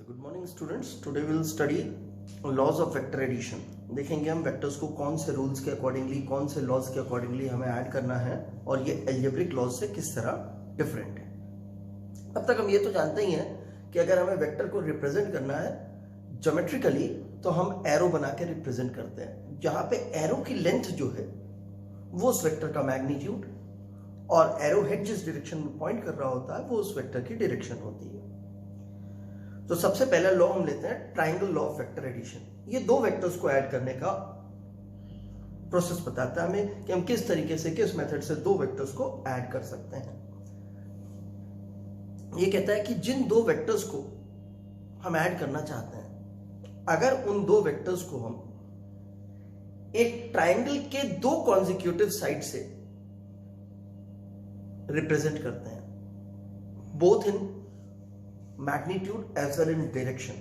तो good morning students, today will study laws of vector addition. देखेंगे हम vectors को कौन से रूल्स के अकॉर्डिंगली, कौन से लॉज के अकॉर्डिंगली हमें ऐड करना है और ये अलजेब्रिक लॉज से किस तरह डिफरेंट है। अब तक हम ये तो जानते ही हैं कि अगर हमें वेक्टर को रिप्रेजेंट करना है ज्योमेट्रिकली तो हम एरो बना के रिप्रेजेंट करते हैं, जहां पे एरो की लेंथ जो है वो उस वेक्टर का मैग्नीट्यूड और एरो हेड जिस डायरेक्शन में पॉइंट कर रहा होता है वो उस वेक्टर की डायरेक्शन होती है। तो सबसे पहला लॉ हम लेते हैं triangle law of vector addition. ये दो वेक्टर्स को ऐड करने का प्रोसेस बताता है हमें कि हम किस तरीके से, किस मेथड से दो वेक्टर्स को ऐड कर सकते हैं। ये कहता है कि जिन दो वेक्टर्स को हम ऐड करना चाहते हैं, अगर उन दो वेक्टर्स को हम एक ट्राइंगल के दो कॉन्जिक्यूटिव साइड से रिप्रेजेंट करते हैं, both in magnitude as well in direction,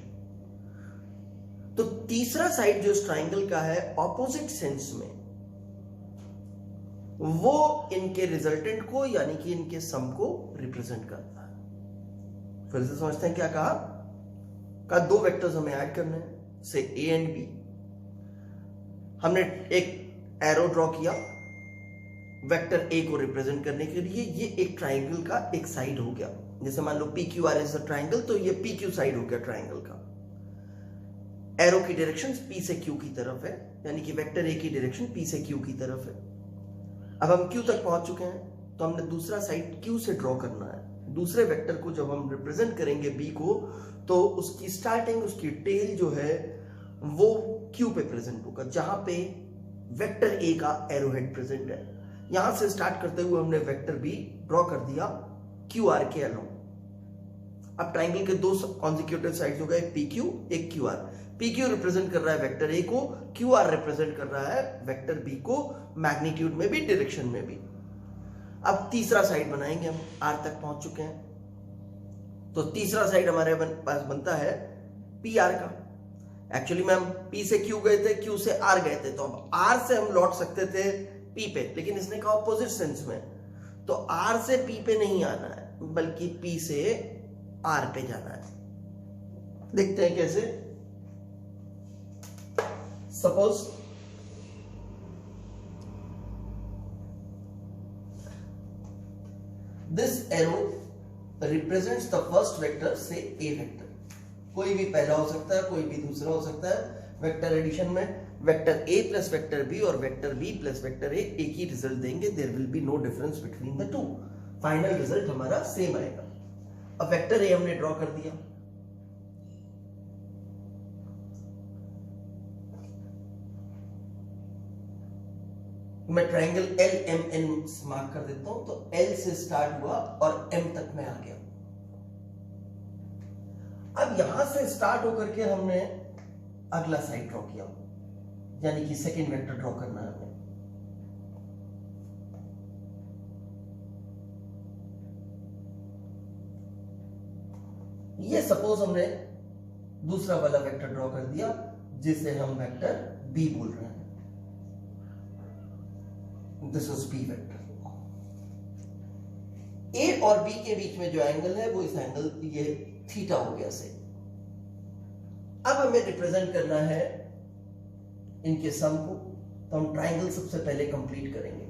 तो तीसरा साइड जो इस ट्राइंगल का है ऑपोजिट सेंस में, वो इनके रिजल्टेंट को यानी कि इनके सम को रिप्रेजेंट करता है। फिर से समझते हैं क्या कहा दो वेक्टर्स हमें ऐड करने हैं, से ए एंड बी। हमने एक एरो ड्रॉ किया वेक्टर ए को रिप्रेजेंट करने के लिए, ये एक ट्राइंगल का एक साइड हो गया। जैसे मान लो P Q R is a triangle, तो ये पी क्यू साइड हो गया ट्राइंगल का। एरो की डायरेक्शन पी से क्यू की तरफ है, यानी कि वेक्टर ए की डायरेक्शन पी से क्यू की तरफ है। अब हम क्यू तक पहुंच चुके हैं, तो हमने दूसरा साइड क्यू से ड्रॉ करना है। दूसरे वेक्टर को जब हम रिप्रेजेंट करेंगे बी को, तो उसकी स्टार्टिंग, उसकी टेल जो है वो क्यू पे प्रेजेंट होगा, जहां पे वेक्टर ए का एरो हेड प्रेजेंट है। यहां से स्टार्ट करते हुए हमने वेक्टर बी ड्रॉ कर दिया क्यू आर के अलोंग। अब ट्राइंगल के दो कॉन्जिक्यूटिव साइड्स हो गए, एक पी क्यू एक Q R. P Q represent कर रहा है वेक्टर ए को, क्यू आर रिप्रेजेंट कर रहा है वेक्टर बी को, मैग्नीट्यूड में भी डायरेक्शन में भी। अब तीसरा साइड बनाएंगे हम, आर तक पहुंच चुके हैं, तो तीसरा साइड हमारे पास बनता है पी आर का। एक्चुअली में हम पी से क्यू गए थे, क्यू से आर गए थे, तो अब आर से हम लौट सकते थे पी पे, लेकिन इसने कहा ऑपोजिट सेंस में, तो आर से पी पे नहीं आना है बल्कि पी से आर पे जाना है। देखते हैं कैसे। Suppose this arrow represents the first vector, से ए वेक्टर। कोई भी पहला हो सकता है, कोई भी दूसरा हो सकता है। वेक्टर एडिशन में vector A plus vector B और vector B plus vector A एक ही रिजल्ट देंगे। There will be no difference between the two. Final result हमारा सेम आएगा। अब वेक्टर ए हमने ड्रॉ कर दिया, मैं triangle L M N mark कर देता हूं, तो एल से स्टार्ट हुआ और एम तक मैं आ गया। अब यहां से स्टार्ट होकर के हमने अगला साइड ड्रॉ किया, यानी कि सेकेंड वेक्टर ड्रॉ करना है हमें। ये सपोज हमने दूसरा वाला वेक्टर ड्रॉ कर दिया, जिसे हम वेक्टर बी बोल रहे हैं। This is B vector. A और बी के बीच में जो एंगल है वो इस एंगल, ये थीटा हो गया से। अब हमें रिप्रेजेंट करना है इनके सम को, तो हम ट्राइंगल सबसे पहले कंप्लीट करेंगे।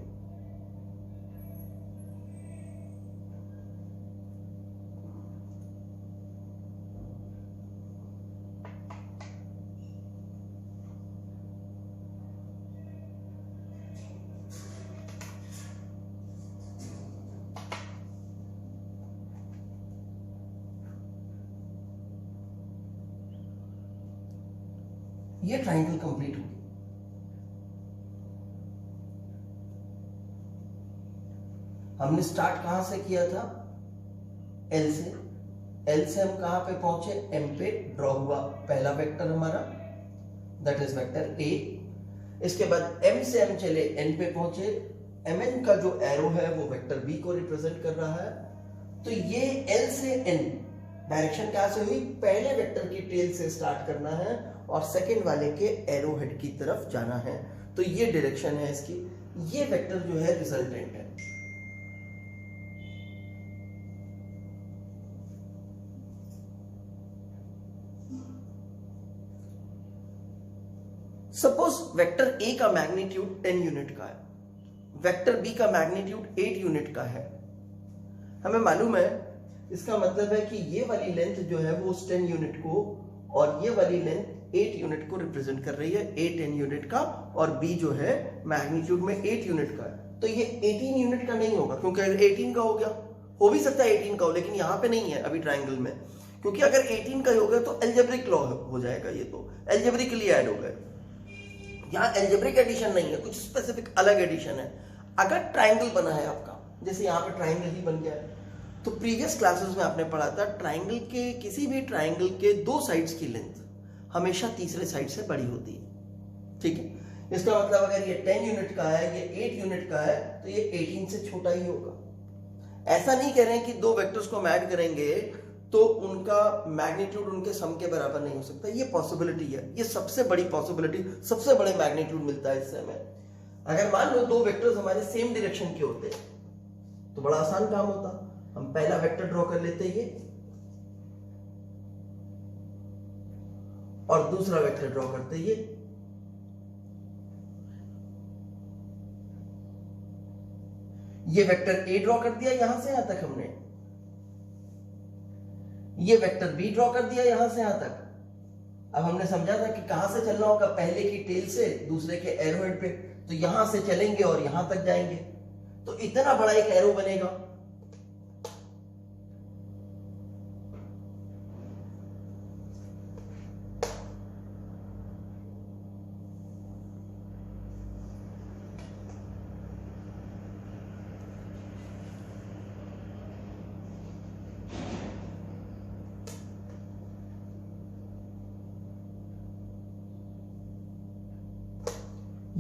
ये ट्राइंगल कंप्लीट हो गया। हमने स्टार्ट कहां से किया था? एल से। एल से हम कहां पे पहुंचे? एम पे ड्रॉ हुआ पहला वेक्टर हमारा, दैट इज वेक्टर ए। इसके बाद एम से हम चले एन पे पहुंचे। एम एन का जो एरो है वो वेक्टर बी को रिप्रेजेंट कर रहा है। तो ये एल से एन डायरेक्शन कहां से हुई? पहले वेक्टर की टेल से स्टार्ट करना है और सेकंड वाले के एरो हेड की तरफ जाना है, तो ये डायरेक्शन है इसकी। ये वेक्टर जो है रिजल्टेंट है। सपोज वेक्टर ए का मैग्नीट्यूड 10 यूनिट का है, वेक्टर बी का मैग्नीट्यूड 8 यूनिट का है। हमें मालूम है, इसका मतलब है कि ये वाली लेंथ जो है वो उस 10 यूनिट को और ये वाली लेंथ 8 यूनिट को रिप्रेजेंट कर रही है। ए 10 यूनिट का और बी जो है मैग्नीट्यूड में 8 यूनिट का है। तो ये 18 यूनिट का नहीं होगा, क्योंकि अगर 18 का हो गया, हो भी सकता है 18 का हो, लेकिन यहां पे नहीं है अभी ट्राइंगल में, क्योंकि अगर 18 का हो गया तो एल्जेब्रिक लॉ हो जाएगा, ये तो एल्जेब्रिकली ऐड हो गए। यहाँ एल्जेब्रिक एडिशन नहीं है, कुछ स्पेसिफिक अलग एडिशन है। अगर ट्राइंगल बना है आपका, जैसे यहाँ पे ट्राइंगल ही बन गया है, तो प्रीवियस क्लासेस में आपने पढ़ा था ट्राइंगल के, किसी भी ट्राइंगल के दो साइड्स की लेंथ हमेशा तीसरे साइड से बड़ी होती है। ठीक है, इसका मतलब अगर ये 10 यूनिट का है, ये 8 यूनिट का है, तो ये 18 से छोटा ही होगा। ऐसा नहीं कह रहे हैं कि दो वेक्टर्स को हम ऐड करेंगे तो उनका मैग्नीट्यूड उनके सम के बराबर नहीं हो सकता, ये पॉसिबिलिटी है, ये सबसे बड़ी पॉसिबिलिटी, सबसे बड़े मैग्नीट्यूड मिलता है इससे हमें। अगर मान लो दो वेक्टर्स हमारे सेम डायरेक्शन के होते तो बड़ा आसान काम होता, हम पहला वेक्टर ड्रॉ कर लेते ये और दूसरा वेक्टर ड्रॉ करते ये वेक्टर ए ड्रॉ कर दिया यहां से यहां तक हमने, ये वेक्टर बी ड्रॉ कर दिया यहां से यहां तक। अब हमने समझा था कि कहां से चलना होगा, पहले की टेल से दूसरे के एरोहेड पे, तो यहां से चलेंगे और यहां तक जाएंगे, तो इतना बड़ा एक एरो बनेगा।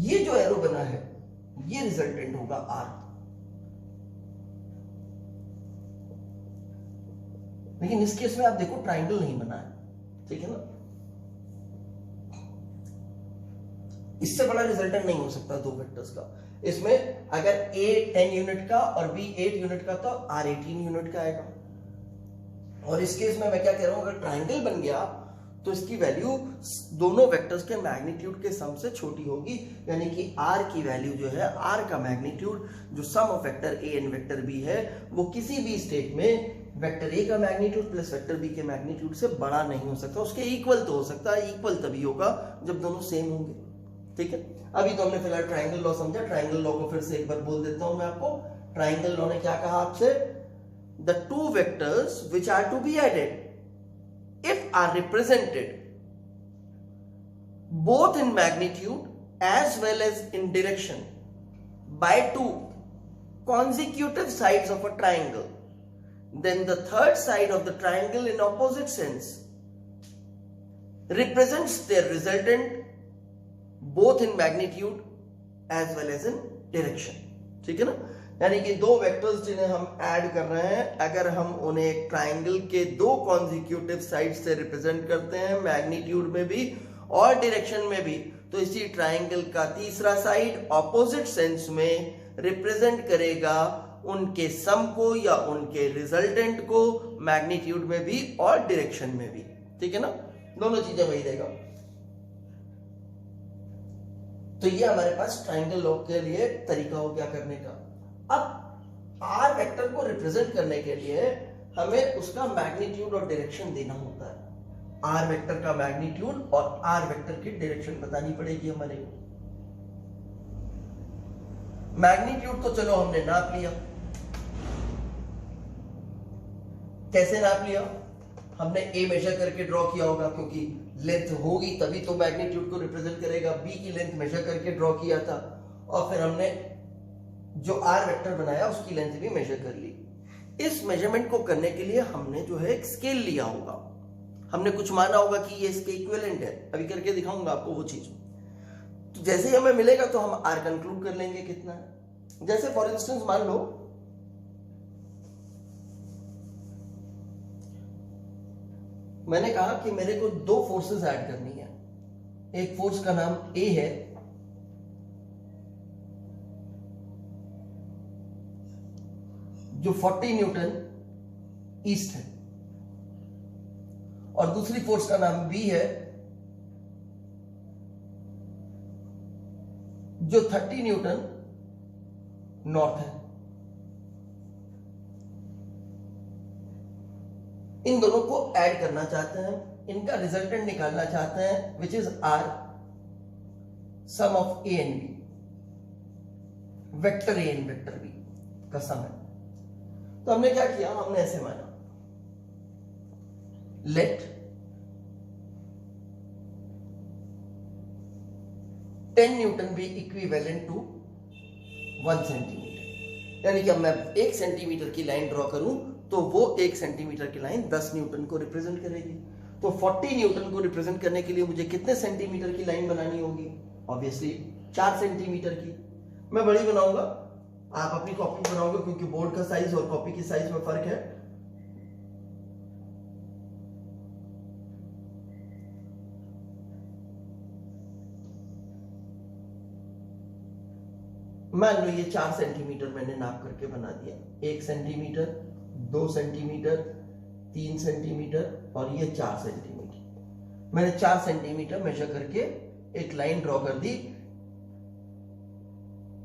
ये जो एरो बना है ये रिजल्टेंट होगा आर। लेकिन इस केस में आप देखो ट्राइंगल नहीं बना है, ठीक है ना, इससे बड़ा रिजल्टेंट नहीं हो सकता दो वेक्टर्स का। इसमें अगर a 10 यूनिट का और b 8 यूनिट का, तो r 18 यूनिट का आएगा। और इस केस में मैं क्या कह रहा हूं, अगर ट्राइंगल बन गया तो इसकी वैल्यू दोनों वेक्टर्स के मैग्नीट्यूड के सम से छोटी होगी, यानी कि r की वैल्यू जो है, r का मैग्नीट्यूड जो sum of vector a and vector b है, वो किसी भी स्टेट में वेक्टर a का मैग्नीट्यूड प्लस वेक्टर b के मैग्नीट्यूड से बड़ा नहीं हो सकता। उसके इक्वल तो हो सकता है, इक्वल तभी होगा जब दोनों सेम होंगे। ठीक है, अभी तो हमने फिलहाल ट्राइंगल लॉ समझा, ट्राइंगल लॉ को फिर से एक बार बोल देता हूं मैं आपको। ट्राइंगल लॉ ने क्या कहा आपसे, the two vectors which are to be added if are represented both in magnitude as well as in direction by two consecutive sides of a triangle, then the third side of the triangle in opposite sense represents their resultant both in magnitude as well as in direction। ठीक है ना, यानी कि दो vectors जिन्हें हम add कर रहे हैं, अगर हम उन्हें एक ट्राइंगल के दो कॉन्जिक्यूटिव साइड से रिप्रेजेंट करते हैं, मैग्नीट्यूड में भी और डायरेक्शन में भी, तो इसी ट्राइंगल का तीसरा साइड ऑपोजिट सेंस में रिप्रेजेंट करेगा उनके सम को या उनके रिजल्टेंट को, मैग्नीट्यूड में भी और डायरेक्शन में भी। ठीक है ना, दोनों चीजें वही देगा। तो ये हमारे पास ट्राइंगल लॉ के लिए तरीका हो गया करने का। अब आर वेक्टर को रिप्रेजेंट करने के लिए हमें उसका मैग्नीट्यूड और डायरेक्शन देना होता है। आर वेक्टर का मैग्नीट्यूड और आर वेक्टर की डायरेक्शन बतानी पड़ेगी हमारे को। मैग्नीट्यूड तो चलो हमने नाप लिया, कैसे नाप लिया, हमने ए मेजर करके ड्रॉ किया होगा, क्योंकि लेंथ होगी तभी तो मैग्नीट्यूड को रिप्रेजेंट करेगा। बी की लेंथ मेजर करके ड्रॉ किया था, और फिर हमने जो आर वेक्टर बनाया उसकी लेंथ भी मेजर कर ली। इस मेजरमेंट को करने के लिए हमने जो है एक स्केल लिया होगा, हमने कुछ माना होगा कि ये इसके इक्विवेलेंट है। अभी करके दिखाऊंगा आपको वो चीज। तो जैसे ही हमें मिलेगा तो हम आर कंक्लूड कर लेंगे कितना है। जैसे फॉर इंस्टेंस मान लो मैंने कहा कि मेरे को दो फोर्सेस ऐड करनी है। एक फोर्स का नाम ए है, जो 40 न्यूटन ईस्ट है, और दूसरी फोर्स का नाम बी है जो 30 न्यूटन नॉर्थ है। इन दोनों को ऐड करना चाहते हैं, इनका रिजल्टेंट निकालना चाहते हैं, which is our sum of A and B, vector A and vector B का सम है। तो हमने क्या किया, हमने ऐसे माना let 10 newton be equivalent to 1 centimetre, यानी कि अब मैं 1 सेंटीमीटर की लाइन ड्रॉ करूं तो वो 1 सेंटीमीटर की लाइन 10 न्यूटन को रिप्रेजेंट करेगी। तो 40 न्यूटन को रिप्रेजेंट करने के लिए मुझे कितने सेंटीमीटर की लाइन बनानी होगी? ऑब्वियसली 4 सेंटीमीटर की। मैं बड़ी बनाऊंगा, आप अपनी कॉपी बनाओगे क्योंकि बोर्ड का साइज और कॉपी की साइज में फर्क है। मान लो ये 4 सेंटीमीटर मैंने नाप करके बना दिया, 1 सेंटीमीटर, 2 सेंटीमीटर, 3 सेंटीमीटर और ये 4 सेंटीमीटर। मैंने 4 सेंटीमीटर मेजर करके एक लाइन ड्रॉ कर दी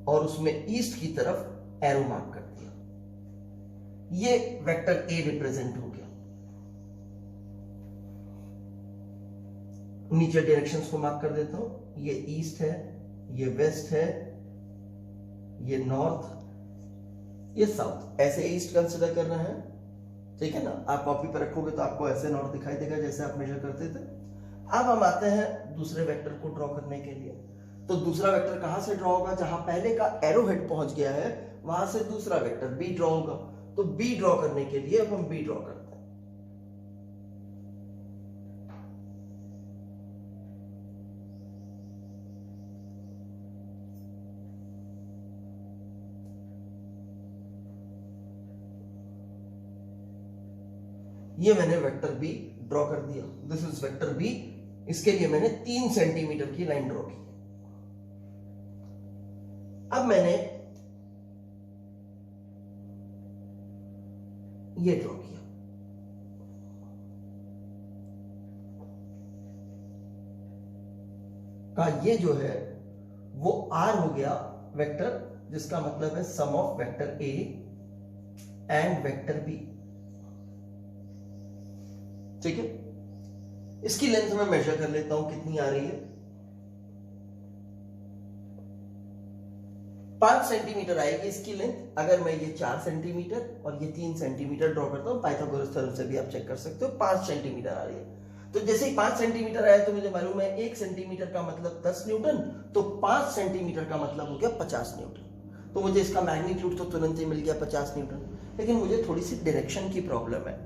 और उसमें ईस्ट की तरफ एरो मार्क कर दिया। ये वेक्टर ए रिप्रेजेंट हो गया। नीचे डायरेक्शंस को मार्क कर देता हूं, ये ईस्ट है, ये वेस्ट है, ये नॉर्थ, ये साउथ। ऐसे ईस्ट कंसिडर कर रहे हैं, ठीक है ना। आप कॉपी पर रखोगे तो आपको ऐसे नॉर्थ दिखाई देगा जैसे आप मेजर करते थे। अब हम आते हैं दूसरे वेक्टर को ड्रॉ करने के लिए। तो दूसरा वेक्टर कहां से ड्रॉ होगा? जहां पहले का एरो हेड पहुंच गया है वहां से दूसरा वेक्टर बी ड्रॉ होगा। तो बी ड्रॉ करने के लिए अब हम बी ड्रॉ करते हैं। ये मैंने वेक्टर बी ड्रॉ कर दिया, दिस इज वेक्टर बी। इसके लिए मैंने 3 सेंटीमीटर की लाइन ड्रॉ की। अब मैंने ये ड्रॉ किया, का ये जो है वो आर हो गया वेक्टर, जिसका मतलब है sum of vector A and vector B, ठीक है। इसकी लेंथ मैं मेजर कर लेता हूं कितनी आ रही है। 5 सेंटीमीटर आएगी इसकी लेंथ। अगर मैं ये 4 सेंटीमीटर और ये 3 सेंटीमीटर ड्रॉ करता हूं, पाइथागोरस थ्योरम से भी आप चेक कर सकते हो, 5 सेंटीमीटर आ रही है। तो जैसे ही 5 सेंटीमीटर आया तो मुझे मालूम है 1 सेंटीमीटर का मतलब 10 न्यूटन, तो 5 सेंटीमीटर का मतलब हो गया 50 न्यूटन। तो मुझे इसका मैग्नीट्यूड तो तुरंत ही मिल गया 50 न्यूटन। लेकिन मुझे थोड़ी सी डायरेक्शन की प्रॉब्लम है,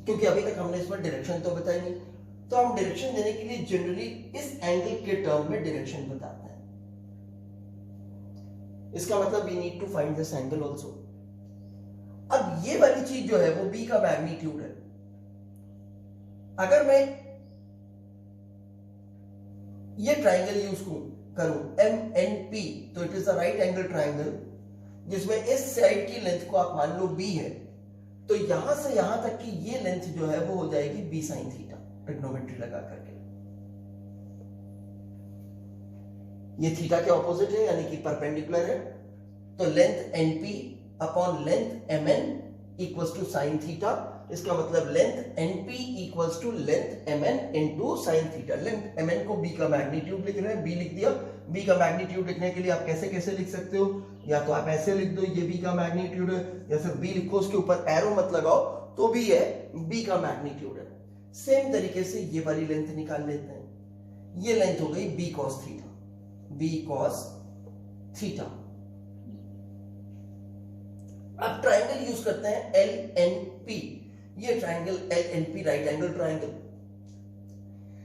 क्योंकि अभी तक हमने इसमें डायरेक्शन तो बताई नहीं। तो हम डायरेक्शन देने के लिए जनरली इस एंगल के टर्म में डायरेक्शन बताते हैं। इसका मतलब we need to find this angle also. अब ये वाली चीज जो है वो बी का मैग्नीट्यूड है। अगर मैं ये ट्राइंगल यूज करूं एम एन पी, तो it is a right angle triangle, जिसमें इस साइड की लेंथ को आप मान लो बी है, तो यहां से यहां तक की ये लेंथ जो है वो हो जाएगी बी साइन थीटा, ट्रिग्नोमेट्री लगा करके। ये थीटा के ऑपोजिट है, यानी कि परपेंडिकुलर है। तो length N P upon length M N equals to sine theta. इसका मतलब length N P equals to length M N into sine theta. Length M N को बी का मैग्नीट्यूड लिख रहे हैं, बी लिख दिया। बी का मैग्नीट्यूड लिखने के लिए आप कैसे कैसे लिख सकते हो? या तो आप ऐसे लिख दो ये बी का मैग्नीट्यूड है, या फिर बी लिखो उसके ऊपर एरो मत लगाओ तो भी है बी का मैग्नीट्यूड है। सेम तरीके से ये वाली लेंथ निकाल लेते हैं। ये लेंथ हो गई B cos theta, B cos theta. अब ट्राइंगल यूज करते हैं एल एन पी। ये triangle L N P right angle triangle,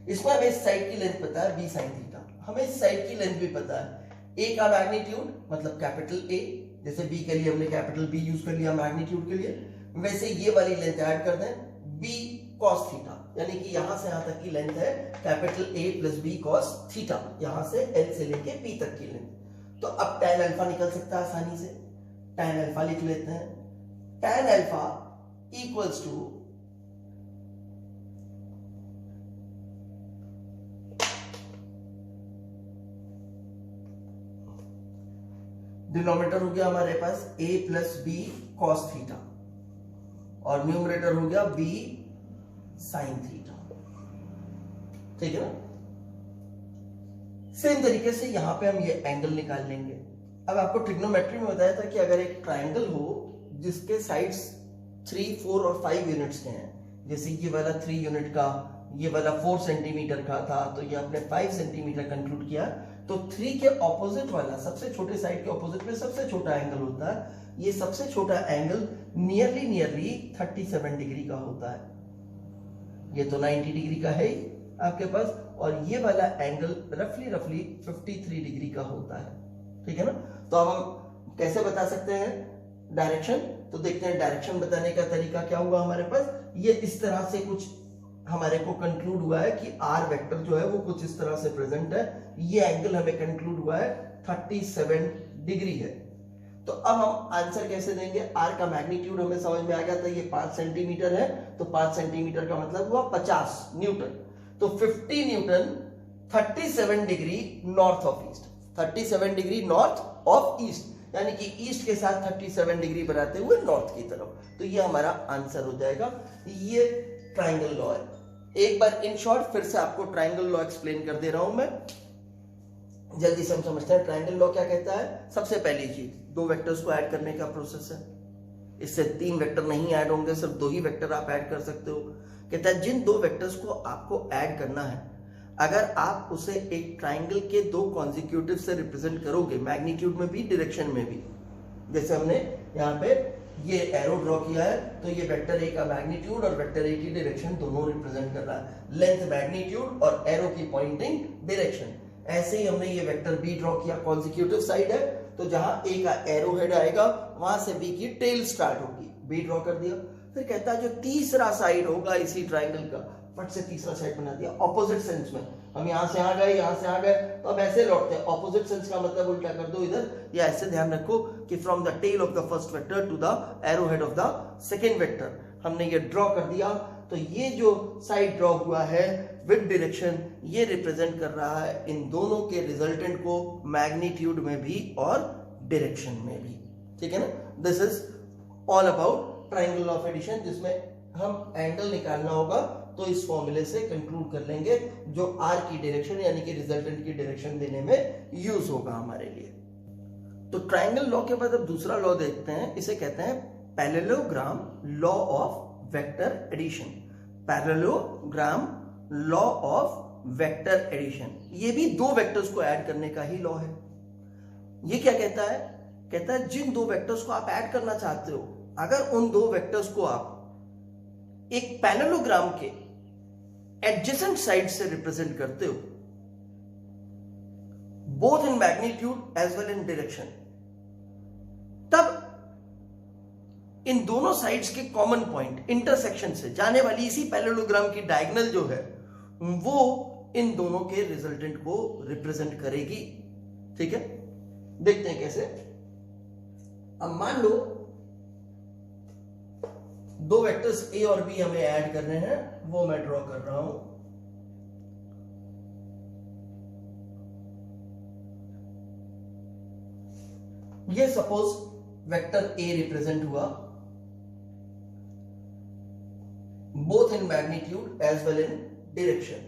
इसमें हमें इस साइड की लेंथ पता है बी साइन थीटा, हमें इस साइड की लेंथ भी पता है। ए का मैग्नीट्यूड मतलब कैपिटल ए, जैसे बी के लिए हमने कैपिटल बी यूज कर लिया मैग्नीट्यूड के लिए, वैसे ये वाली लेंथ ऐड कर दें बी कॉस थीटा, यानी कि यहां से यहां तक की लेंथ है capital A plus B cos theta, यहां से एल से लेके पी तक की लेंथ। तो अब tan अल्फा निकल सकता है आसानी से, tan अल्फा लिख लेते हैं। tan alpha equals to denominator हो गया हमारे पास a plus B cos theta और न्यूमरेटर हो गया b साइन थीटा। ठीक है ना। सेम तरीके से यहां पे हम ये एंगल निकाल लेंगे। अब आपको ट्रिग्नोमेट्री में बताया था कि अगर एक ट्राइंगल हो जिसके साइड्स 3, 4 और 5 यूनिट्स के हैं, जैसे ये वाला 3 यूनिट का, ये वाला 4 सेंटीमीटर का था, तो ये आपने 5 सेंटीमीटर कंक्लूड किया, तो 3 के ऑपोजिट वाला सबसे छोटे साइड के ऑपोजिट में सबसे छोटा एंगल होता है। ये सबसे छोटा एंगल नियरली 37 डिग्री का होता है। ये तो 90 डिग्री का है ही आपके पास, और ये वाला एंगल रफली 53 डिग्री का होता है। ठीक है ना। तो अब हम कैसे बता सकते हैं डायरेक्शन, तो देखते हैं डायरेक्शन बताने का तरीका क्या हुआ हमारे पास। ये इस तरह से कुछ हमारे को कंक्लूड हुआ है कि आर वेक्टर जो है वो कुछ इस तरह से प्रेजेंट है। ये एंगल हमें कंक्लूड हुआ है 37 डिग्री है। तो अब हम आंसर कैसे देंगे, आर का मैग्नीट्यूड हमें समझ में आ गया था, ये 5 सेंटीमीटर है, तो 5 सेंटीमीटर का मतलब हुआ 50 न्यूटन। तो 50 Newton 37 degree north of east, 37 degree north of east, यानी कि ईस्ट के साथ 37 डिग्री बनाते हुए नॉर्थ की तरफ। तो ये हमारा आंसर हो जाएगा। ये ट्राइंगल लॉ है। एक बार इन शॉर्ट फिर से आपको ट्राइंगल लॉ एक्सप्लेन कर दे रहा हूं मैं, जल्दी से हम समझते हैं ट्राइंगल लॉ क्या कहता है। सबसे पहली चीज, दो वेक्टर्स को ऐड करने का प्रोसेस है। इससे 3 वेक्टर नहीं ऐड होंगे, सिर्फ 2 ही वेक्टर आप ऐड कर सकते हो। कहता है जिन 2 वेक्टर्स को आपको ऐड करना है, अगर आप उसे एक ट्राइंगल के 2 कॉन्जिक्यूटिव से रिप्रेजेंट करोगे, मैग्नीट्यूड में भी डायरेक्शन में भी, जैसे हमने यहाँ पे ये एरो ड्रॉ किया है, तो ये वेक्टर ए का मैग्नीट्यूड और वेक्टर ए की डायरेक्शन दोनों रिप्रेजेंट कर रहा है, लेंथ मैग्नीट्यूड और एरो की पॉइंटिंग डायरेक्शन। ऐसे ही हमने ये वेक्टर बी ड्रॉ किया, कॉन्जिक्यूटिव साइड है, तो जहां ए का एरो हेड आएगा वहां से बी की टेल स्टार्ट होगी, बी ड्रॉ कर दिया। फिर कहता है जो तीसरा साइड होगा इसी ट्राइंगल का, फट से तीसरा साइड बना दिया ऑपोजिट सेंस में। हम यहां से आ गए, यहां से आ गए, तो अब ऐसे लौटते हैं। ऑपोजिट सेंस का मतलब उल्टा कर दो इधर, या ऐसे ध्यान रखो कि from the tail of the first vector to the arrow head of the second vector, हमने ये ड्रॉ कर दिया। तो ये जो साइड ड्रॉ हुआ है विद डायरेक्शन, ये रिप्रेजेंट कर रहा है इन दोनों के रिजल्टेंट को मैग्नीट्यूड में भी और डायरेक्शन में भी। ठीक है ना। This is all about triangle of addition, जिसमें हम एंगल निकालना होगा तो इस फॉर्मूले से कंक्लूड कर लेंगे, जो आर की डायरेक्शन यानी कि रिजल्टेंट की डायरेक्शन देने में यूज होगा हमारे लिए। तो ट्राइंगल लॉ के बाद अब दूसरा लॉ देखते हैं, इसे कहते हैं parallelogram law of vector addition. Parallelogram law of vector addition, ये भी 2 वेक्टर्स को ऐड करने का ही लॉ है। ये क्या कहता है, कहता है जिन 2 वेक्टर्स को आप ऐड करना चाहते हो, अगर उन 2 वेक्टर्स को आप एक पैरेललोग्राम के एडजेसेंट साइड से रिप्रेजेंट करते हो, both in magnitude as well in direction, तब इन दोनों साइड्स के कॉमन पॉइंट इंटरसेक्शन से जाने वाली इसी पैरेललोग्राम की डायगोनल जो है वो इन दोनों के रिजल्टेंट को रिप्रेजेंट करेगी। ठीक है, देखते हैं कैसे। अब मान लो 2 वेक्टर्स ए और बी हमें ऐड करने हैं, वो मैं ड्रॉ कर रहा हूं। ये सपोज वेक्टर ए रिप्रेजेंट हुआ, both in magnitude as well in direction.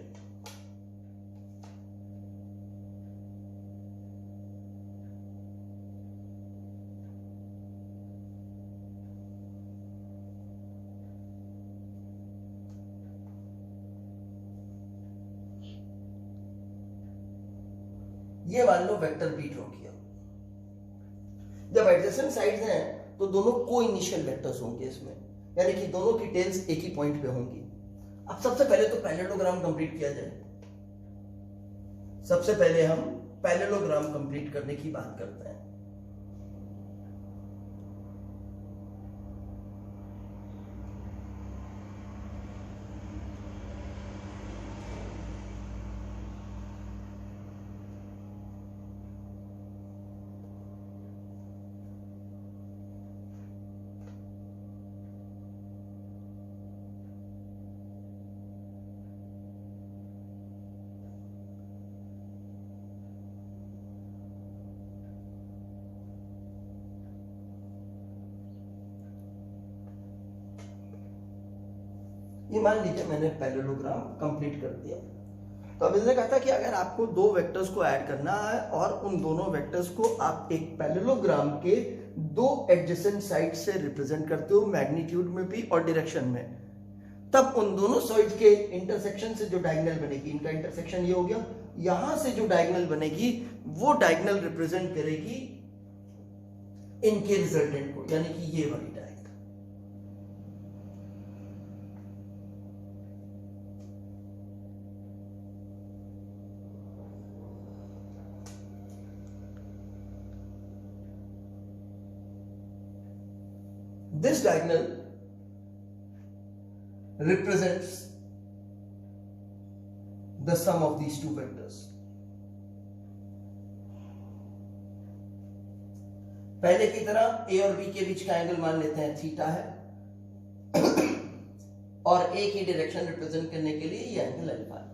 ये मान लो वेक्टर बी ड्रॉ किया। जब एडजेसेंट साइड्स हैं तो दोनों को इनिशियल वेक्टर्स होंगे इसमें, यानी कि दोनों की टेल्स एक ही पॉइंट पे होंगी। अब सबसे पहले तो पैरेललोग्राम कंप्लीट किया जाए। सबसे पहले हम पैरेललोग्राम कंप्लीट करने की बात करते हैं। मान लीजिए मैंने पैरेललोग्राम कंप्लीट कर दिया। तो अब इसने कहा था कि अगर आपको दो वेक्टर्स को ऐड करना है और उन दोनों वेक्टर्स को आप एक पैरेललोग्राम के दो एडजेसेंट साइड से रिप्रेजेंट करते हो, मैग्नीट्यूड में भी और डायरेक्शन में, तब उन दोनों साइड के इंटरसेक्शन से जो डायगोनल बनेगी, इनका इंटरसेक्शन ये हो गया, यहां से जो डायगोनल बनेगी वो डायगोनल रिप्रेजेंट करेगी इनके रिजल्टेंट को, यानी कि ये वाली diagonal. This diagonal represents the sum of these two vectors. पहले की तरह a और b के बीच का एंगल मान लेते हैं थीटा है और a की डायरेक्शन रिप्रेजेंट करने के लिए ये एंगल अल्फा है।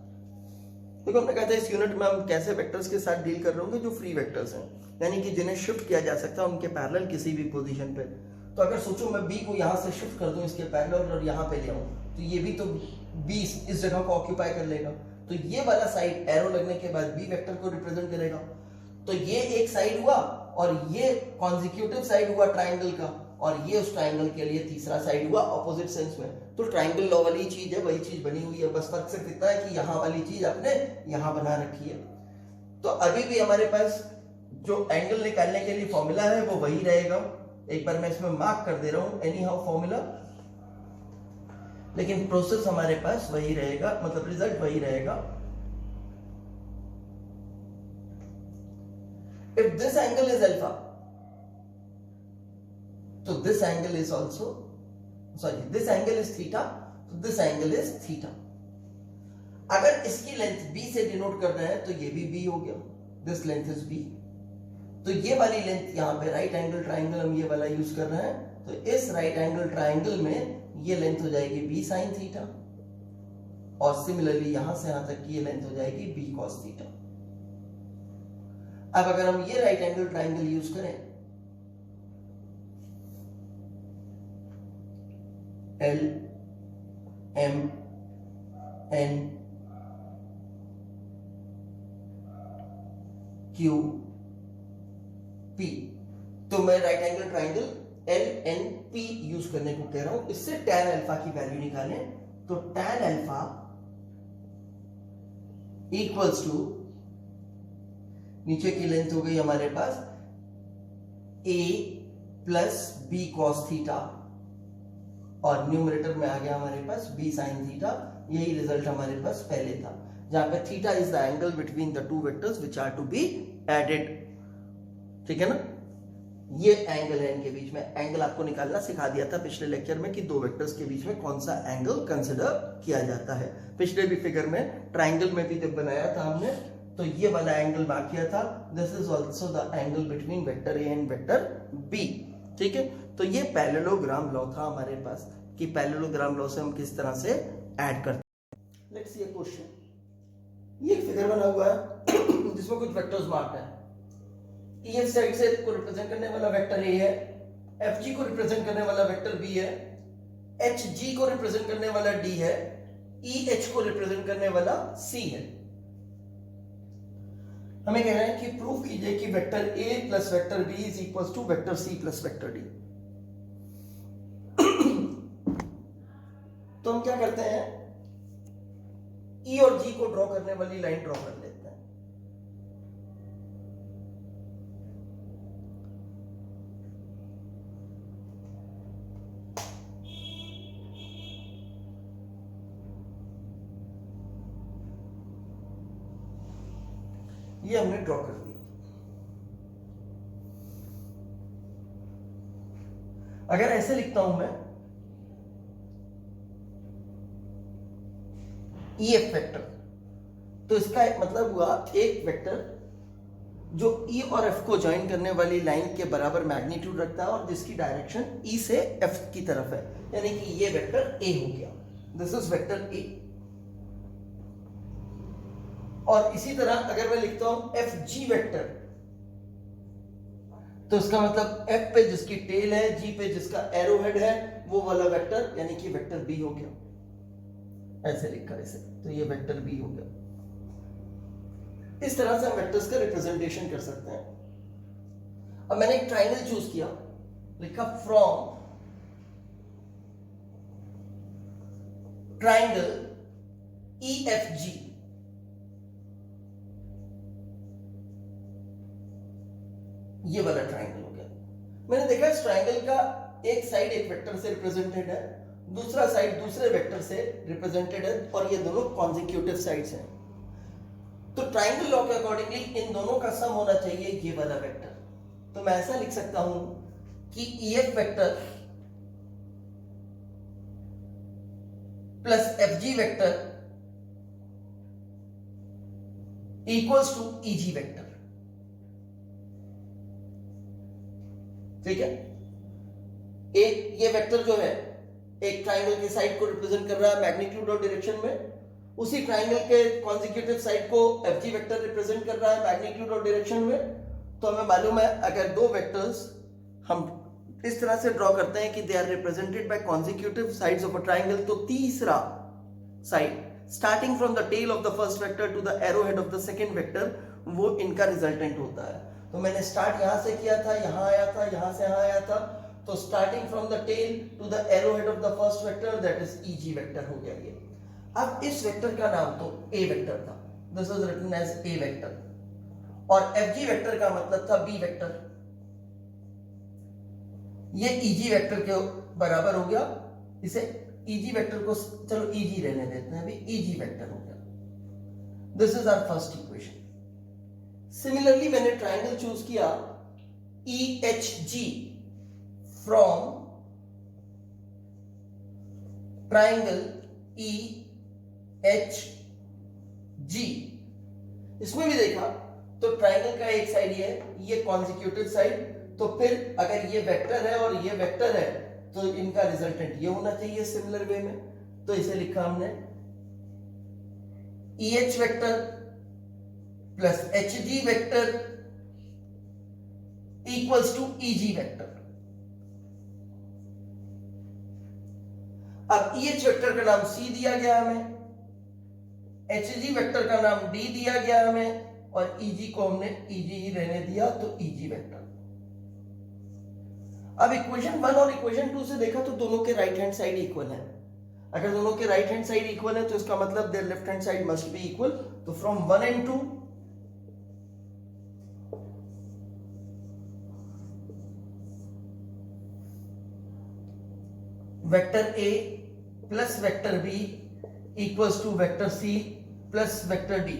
देखो हमने कहा था इस यूनिट में हम कैसे वेक्टर्स के साथ डील कर रहे होंगे, जो फ्री वेक्टर्स हैं, यानी कि जिन्हें शिफ्ट किया जा सकता है उनके पैरेलल किसी भी पोजीशन पे। तो अगर सोचो मैं b को यहां से शिफ्ट कर दूं इसके पैरेलल और यहां पे ले आऊं, तो ये भी तो b इस जगह को ऑक्यूपाई कर लेगा, तो ये वाला साइड एरो लगने के बाद b वेक्टर को रिप्रेजेंट करेगा। तो ये एक साइड हुआ और ये कॉन्जिक्यूटिव साइड हुआ ट्राइंगल का, और ये उस ट्राइंगल के लिए तीसरा साइड हुआ ऑपोजिट सेंस में। तो ट्राइंगल लॉ वाली चीज है, वही चीज बनी हुई है, बस फर्क सिर्फ इतना है कि यहाँ वाली चीज आपने यहाँ बना रखी है। तो अभी भी हमारे पास जो एंगल निकालने के लिए फॉर्मूला है वो वही रहेगा। एक बार मैं इसमें मार्क कर दे रहा हूं एनी हाउ फॉर्मूला, लेकिन प्रोसेस हमारे पास वही रहेगा, मतलब रिजल्ट वही रहेगा। If this angle is alpha, तो this angle is also, sorry this angle is theta, तो दिस एंगल इज थीटा। अगर इसकी लेंथ b से डिनोट कर रहे हैं तो ये भी b हो गया, दिस लेंथ इज b। तो ये वाली लेंथ यहाँ पे राइट एंगल ट्राइंगल हम ये वाला यूज कर रहे हैं, तो इस राइट एंगल ट्राइंगल में ये लेंथ हो जाएगी b sin थीटा, और सिमिलरली यहां से यहां तक की ये लेंथ हो जाएगी b cos थीटा। अब अगर हम ये राइट एंगल ट्राइंगल यूज करें, L M N Q P, तो मैं right angle triangle L N P use करने को कह रहा हूं। इससे tan अल्फा की वैल्यू निकालें, तो tan अल्फा इक्वल्स टू, नीचे की लेंथ हो गई हमारे पास a plus B cos theta, और न्यूमरेटर में आ गया हमारे पास b sin थीटा। यही रिजल्ट हमारे पास पहले था, जहां पे theta is the angle between the two vectors which are to be added. ठीक है ना, ये एंगल है इनके बीच में। एंगल आपको निकालना सिखा दिया था पिछले लेक्चर में कि दो वेक्टर्स के बीच में कौन सा एंगल कंसिडर किया जाता है। पिछले भी फिगर में ट्राइंगल में भी जब बनाया था हमने, तो ये वाला एंगल मार्क किया था, this is also the angle between vector A and vector B. ठीक है, तो ये पैरेललोग्राम लॉ था हमारे पास कि पैरेललोग्राम लॉ से हम किस तरह से ऐड करते हैं। Let's see a question. ये एक फिगर बना हुआ है जिसमें कुछ वेक्टर्स मार्क है। EF साइड से को रिप्रेजेंट करने वाला वेक्टर A है, FG को रिप्रेजेंट करने वाला वेक्टर B है, HG को रिप्रेजेंट करने वाला D है, EH को रिप्रेजेंट करने वाला C है। हमें कह रहे हैं कि प्रूव कीजिए कि vector A plus vector B is equal to vector C plus vector D। तो हम क्या करते हैं, E और G को ड्रॉ करने वाली लाइन ड्रॉ कर लेते हैं। ये हमने ड्रॉ कर दी। अगर ऐसे लिखता हूं मैं EF वेक्टर, तो इसका एक मतलब हुआ एक वेक्टर जो E और F को ज्वाइन करने वाली लाइन के बराबर मैग्नीट्यूड रखता है और जिसकी डायरेक्शन E से F की तरफ है, यानी कि ये वेक्टर A हो गया, दिस इज वेक्टर A। और इसी तरह अगर मैं लिखता हूं FG वेक्टर, तो इसका मतलब F पे जिसकी टेल है, G पे जिसका एरो हेड है, वो वाला वेक्टर यानी कि वेक्टर B हो गया। ऐसे लिखा इसे, तो ये वेक्टर बी हो गया। इस तरह से हम वेक्टर्स का रिप्रेजेंटेशन कर सकते हैं। अब मैंने एक ट्राइंगल चूज किया, लिखा फ्रॉम ट्राइंगल EFG, ये वाला ट्राइंगल हो गया। मैंने देखा इस ट्राइंगल का एक साइड एक वेक्टर से रिप्रेजेंटेड है, दूसरा साइड दूसरे वेक्टर से रिप्रेजेंटेड है, और ये दोनों कॉन्जिक्यूटिव साइड्स हैं। तो ट्राइंगल लॉ के अकॉर्डिंगली इन दोनों का सम होना चाहिए ये वाला वेक्टर। तो मैं ऐसा लिख सकता हूं कि EF vector plus FG vector equals to EG vector. ठीक है, एक ये वेक्टर जो है एक ट्राइंगल के साइड को रिप्रेजेंट कर रहा है मैग्नीट्यूड और डायरेक्शन में, उसी ट्राइंगल के कॉन्जिक्यूटिव साइड को FG वेक्टर रिप्रेजेंट कर रहा है मैग्नीट्यूड और डायरेक्शन में। तो हमें मालूम है अगर दो वेक्टर्स हम इस तरह से ड्रॉ करते हैं कि they are represented by consecutive sides of a triangle, तो तीसरा side starting from the tail of the first vector to the arrow head of the second vector, वो इनका रिजल्टेंट होता है। तो मैंने स्टार्ट यहां से किया था, यहां आया था, यहां से यहां आया था, तो starting from the tail to the arrow head of the first vector, that is EG vector हो गया ये। अब इस वेक्टर का नाम तो A वेक्टर था, this was written as A vector, और FG वेक्टर का मतलब था B वेक्टर। ये EG वेक्टर के बराबर हो गया, इसे EG वेक्टर को चलो EG रहने देते हैं, अभी EG वेक्टर हो गया। This is our first equation. Similarly मैंने ट्राइंगल चूज किया EHG फ्रॉम ट्राइंगल EHG। इसमें भी देखा तो ट्राइंगल का एक साइड ये कॉन्जिक्यूटिव साइड, तो फिर अगर ये वेक्टर है और ये वेक्टर है तो इनका रिजल्टेंट ये होना चाहिए सिमिलर वे में। तो इसे लिखा हमने EH vector plus HG vector equals to EG vector. अब EH वेक्टर का नाम C दिया गया हमें, HG वेक्टर का नाम D दिया गया हमें, और EG को हमने EG ही रहने दिया, तो EG वेक्टर। अब इक्वेशन 1 और इक्वेशन 2 से देखा तो दोनों के राइट हैंड साइड इक्वल है। अगर दोनों के राइट हैंड साइड इक्वल है तो इसका मतलब their left hand side must be equal. तो from 1 and 2 vector A plus vector B equals to vector C plus vector D,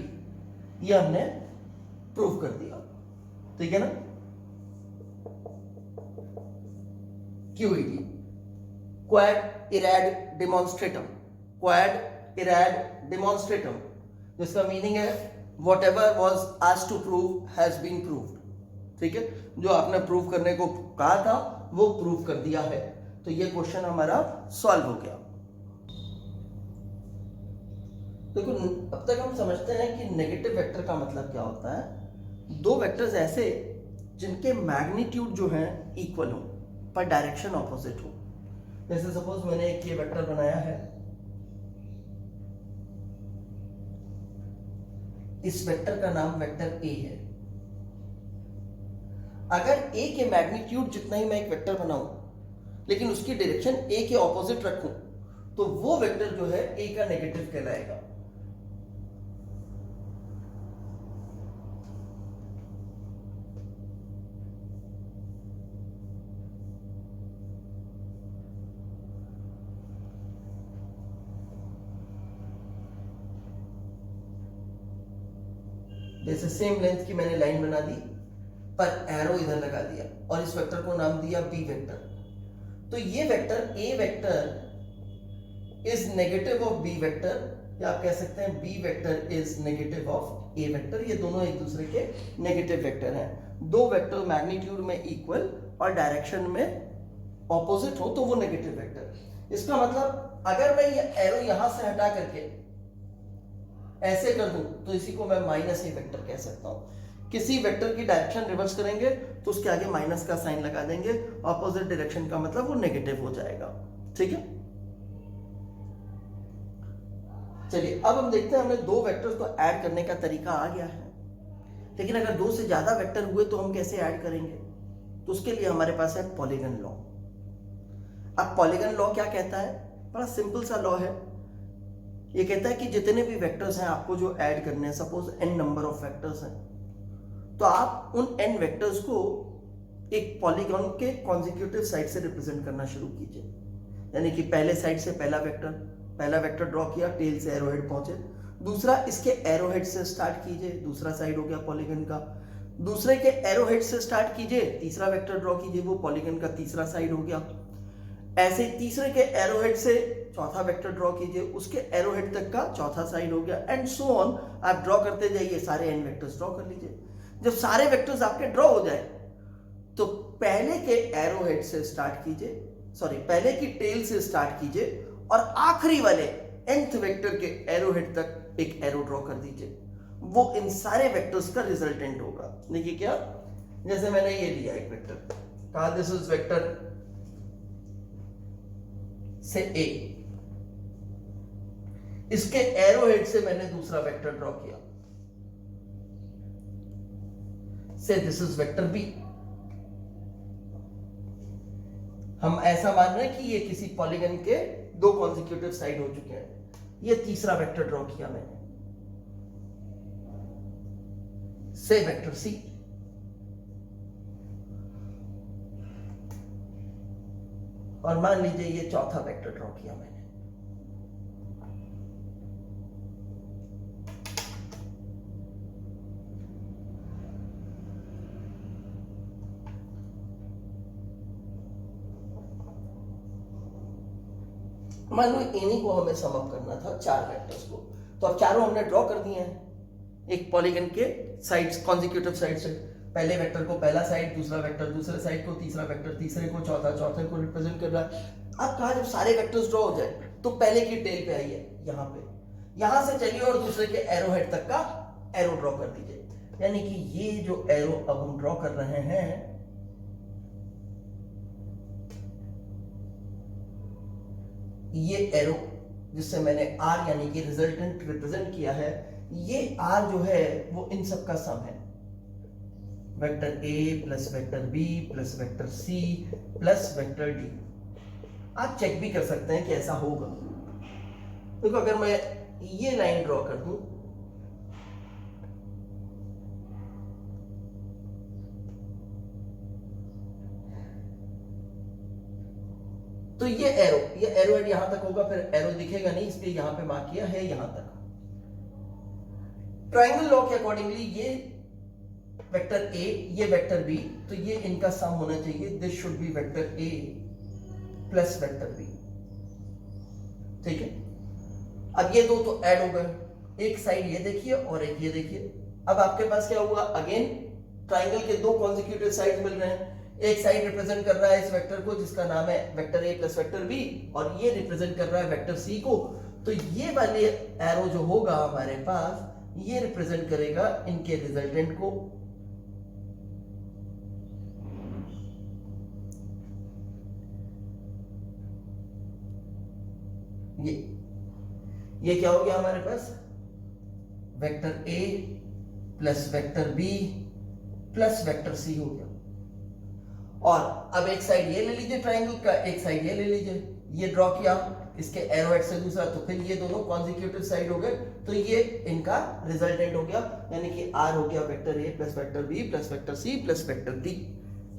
ये हमने प्रूव कर दिया। ठीक है ना, QED क्वाड इरैड डेमोन्स्ट्रेटम, क्वाड इरैड डेमोन्स्ट्रेटम, जिसका मीनिंग है whatever was asked to prove has been proved. ठीक है, जो आपने प्रूव करने को कहा था वो प्रूव कर दिया है। तो ये क्वेश्चन हमारा सॉल्व हो गया। देखो अब तक हम समझते हैं कि नेगेटिव वेक्टर का मतलब क्या होता है। दो वेक्टर्स ऐसे जिनके मैग्नीट्यूड जो है इक्वल हो पर डायरेक्शन ऑपोजिट हो। जैसे सपोज मैंने एक ये वेक्टर बनाया है, इस वेक्टर का नाम वेक्टर A है। अगर A के मैग्नीट्यूड जितना ही मैं एक वेक्टर बनाऊं लेकिन उसकी डायरेक्शन A के ऑपोजिट रखूं तो वो वेक्टर जो है A का नेगेटिव कहलाएगा। जैसे सेम लेंथ की मैंने लाइन बना दी पर एरो इधर लगा दिया और इस वेक्टर को नाम दिया B वेक्टर। तो ये vector A vector is negative of B vector, या आप कह सकते हैं B vector is negative of A vector. ये दोनों एक दूसरे के नेगेटिव वेक्टर हैं। दो वेक्टर मैग्नीट्यूड में इक्वल और डायरेक्शन में ऑपोजिट हो तो वो नेगेटिव वेक्टर। इसका मतलब अगर मैं ये एरो यहां से हटा करके ऐसे कर दूं तो इसी को मैं माइनस A वेक्टर कह सकता हूं। किसी वेक्टर की डायरेक्शन रिवर्स करेंगे तो उसके आगे माइनस का साइन लगा देंगे, ऑपोजिट डायरेक्शन का मतलब वो नेगेटिव हो जाएगा। ठीक है, चलिए अब हम देखते हैं हमें दो वेक्टर्स को ऐड करने का तरीका आ गया है, लेकिन अगर दो से ज्यादा वेक्टर हुए तो हम कैसे ऐड करेंगे? तो उसके लिए हमारे पास है पॉलीगन लॉ। अब पॉलीगन लॉ क्या कहता है? बड़ा सिंपल सा लॉ है। ये कहता है कि जितने भी वेक्टर्स हैं आपको जो ऐड करने हैं, suppose n number of vectors हैं, तो आप उन n वेक्टर्स को एक पॉलीगॉन के कॉन्जिक्यूटिव साइड से रिप्रेजेंट करना शुरू कीजिए। यानी कि पहले साइड से पहला वेक्टर ड्रॉ किया, टेल से एरोहेड पहुंचे, दूसरा इसके एरोहेड से स्टार्ट कीजिए, दूसरा साइड हो गया पॉलीगन का, दूसरे के एरोहेड से स्टार्ट कीजिए, तीसरा वेक्टर ड्रॉ कीजिए, वो पॉलीगन का तीसरा साइड हो गया। ऐसे तीसरे के एरोहेड से चौथा वेक्टर ड्रॉ कीजिए, उसके एरोहेड तक का चौथा साइड हो गया, एंड सो ऑन। आप ड्रॉ करते जाइए, सारे n वेक्टर्स ड्रॉ कर लीजिए। जब सारे वेक्टर्स आपके ड्रॉ हो जाए तो पहले के एरोहेड से स्टार्ट कीजिए, पहले की टेल से स्टार्ट कीजिए और आखिरी वाले nth वेक्टर के एरोहेड तक एक एरो ड्रॉ कर दीजिए। वो इन सारे वेक्टर्स का रिजल्टेंट होगा। देखिए क्या, जैसे मैंने ये लिया एक वेक्टर, कहा दिस इज वेक्टर से A, इसके एरोहेड से मैंने दूसरा वेक्टर ड्रॉ किया, से दिस इज वेक्टर B। हम ऐसा मान रहे हैं कि ये किसी पॉलीगन के दो कॉन्जिक्यूटिव साइड हो चुके हैं। ये तीसरा वेक्टर ड्रॉ किया मैंने, से वेक्टर C। और मान लीजिए ये चौथा वेक्टर ड्रॉ किया मैंने, मान लो इन्हीं को हमें सम अप करना था, चार वेक्टर्स को, तो अब चारों हमने ड्रॉ कर दिए हैं एक पॉलीगन के साइड्स, कॉन्जिक्यूटिव साइड से। पहले वेक्टर को पहला साइड, दूसरा वेक्टर दूसरे साइड को, तीसरा वेक्टर तीसरे को, चौथे को रिप्रेजेंट कर रहा है। अब कहा जब सारे वेक्टर्स ड्रॉ हो जाए तो पहले की टेल पे आइए, यहाँ पे, यहां से चलिए और दूसरे के एरोहेड तक का एरो ड्रॉ कर दीजिए। यानी कि ये जो एरो अब हम ड्रॉ कर रहे हैं, ये एरो जिससे मैंने R यानी कि रिजल्टेंट रिप्रेजेंट किया है, ये R जो है वो इन सब का सम है। Vector A plus vector B plus vector C plus vector D। आप चेक भी कर सकते हैं कि ऐसा होगा। देखो अगर मैं ये लाइन ड्रॉ कर दूं, तो ये एरो यहां तक होगा, फिर एरो दिखेगा नहीं, इसलिए यहां पे मार्क किया है यहां तक। ट्रायंगल लॉ के अकॉर्डिंगली ये वेक्टर A, ये वेक्टर B, तो ये इनका सम होना चाहिए। This should be vector A plus vector B। ठीक है, अब ये दो तो ऐड हो गए, एक साइड ये देखिए और एक ये देखिए। अब आपके पास क्या हुआ, अगेन ट्रायंगल के दो कॉन्जिक्यूटिव साइड मिल रहे हैं। एक साइड रिप्रेजेंट कर रहा है इस वेक्टर को जिसका नाम है vector A plus vector B, और ये रिप्रेजेंट कर रहा है वेक्टर C को। तो ये वाले एरो जो होगा हमारे पास, ये रिप्रेजेंट करेगा इनके रिजल्टेंट को। ये क्या हो गया हमारे पास, vector A plus vector B plus vector C हो गया। और अब एक साइड ये ले लीजिए ट्रायंगल का, एक साइड ये ले लीजिए, ये ड्रॉ किया इसके एरोहेड से दूसरा, तो फिर ये दोनों कॉन्जिक्यूटिव साइड हो गए, तो ये इनका रिजल्टेंट हो गया। यानी कि R हो गया vector A plus vector B plus vector C plus vector D।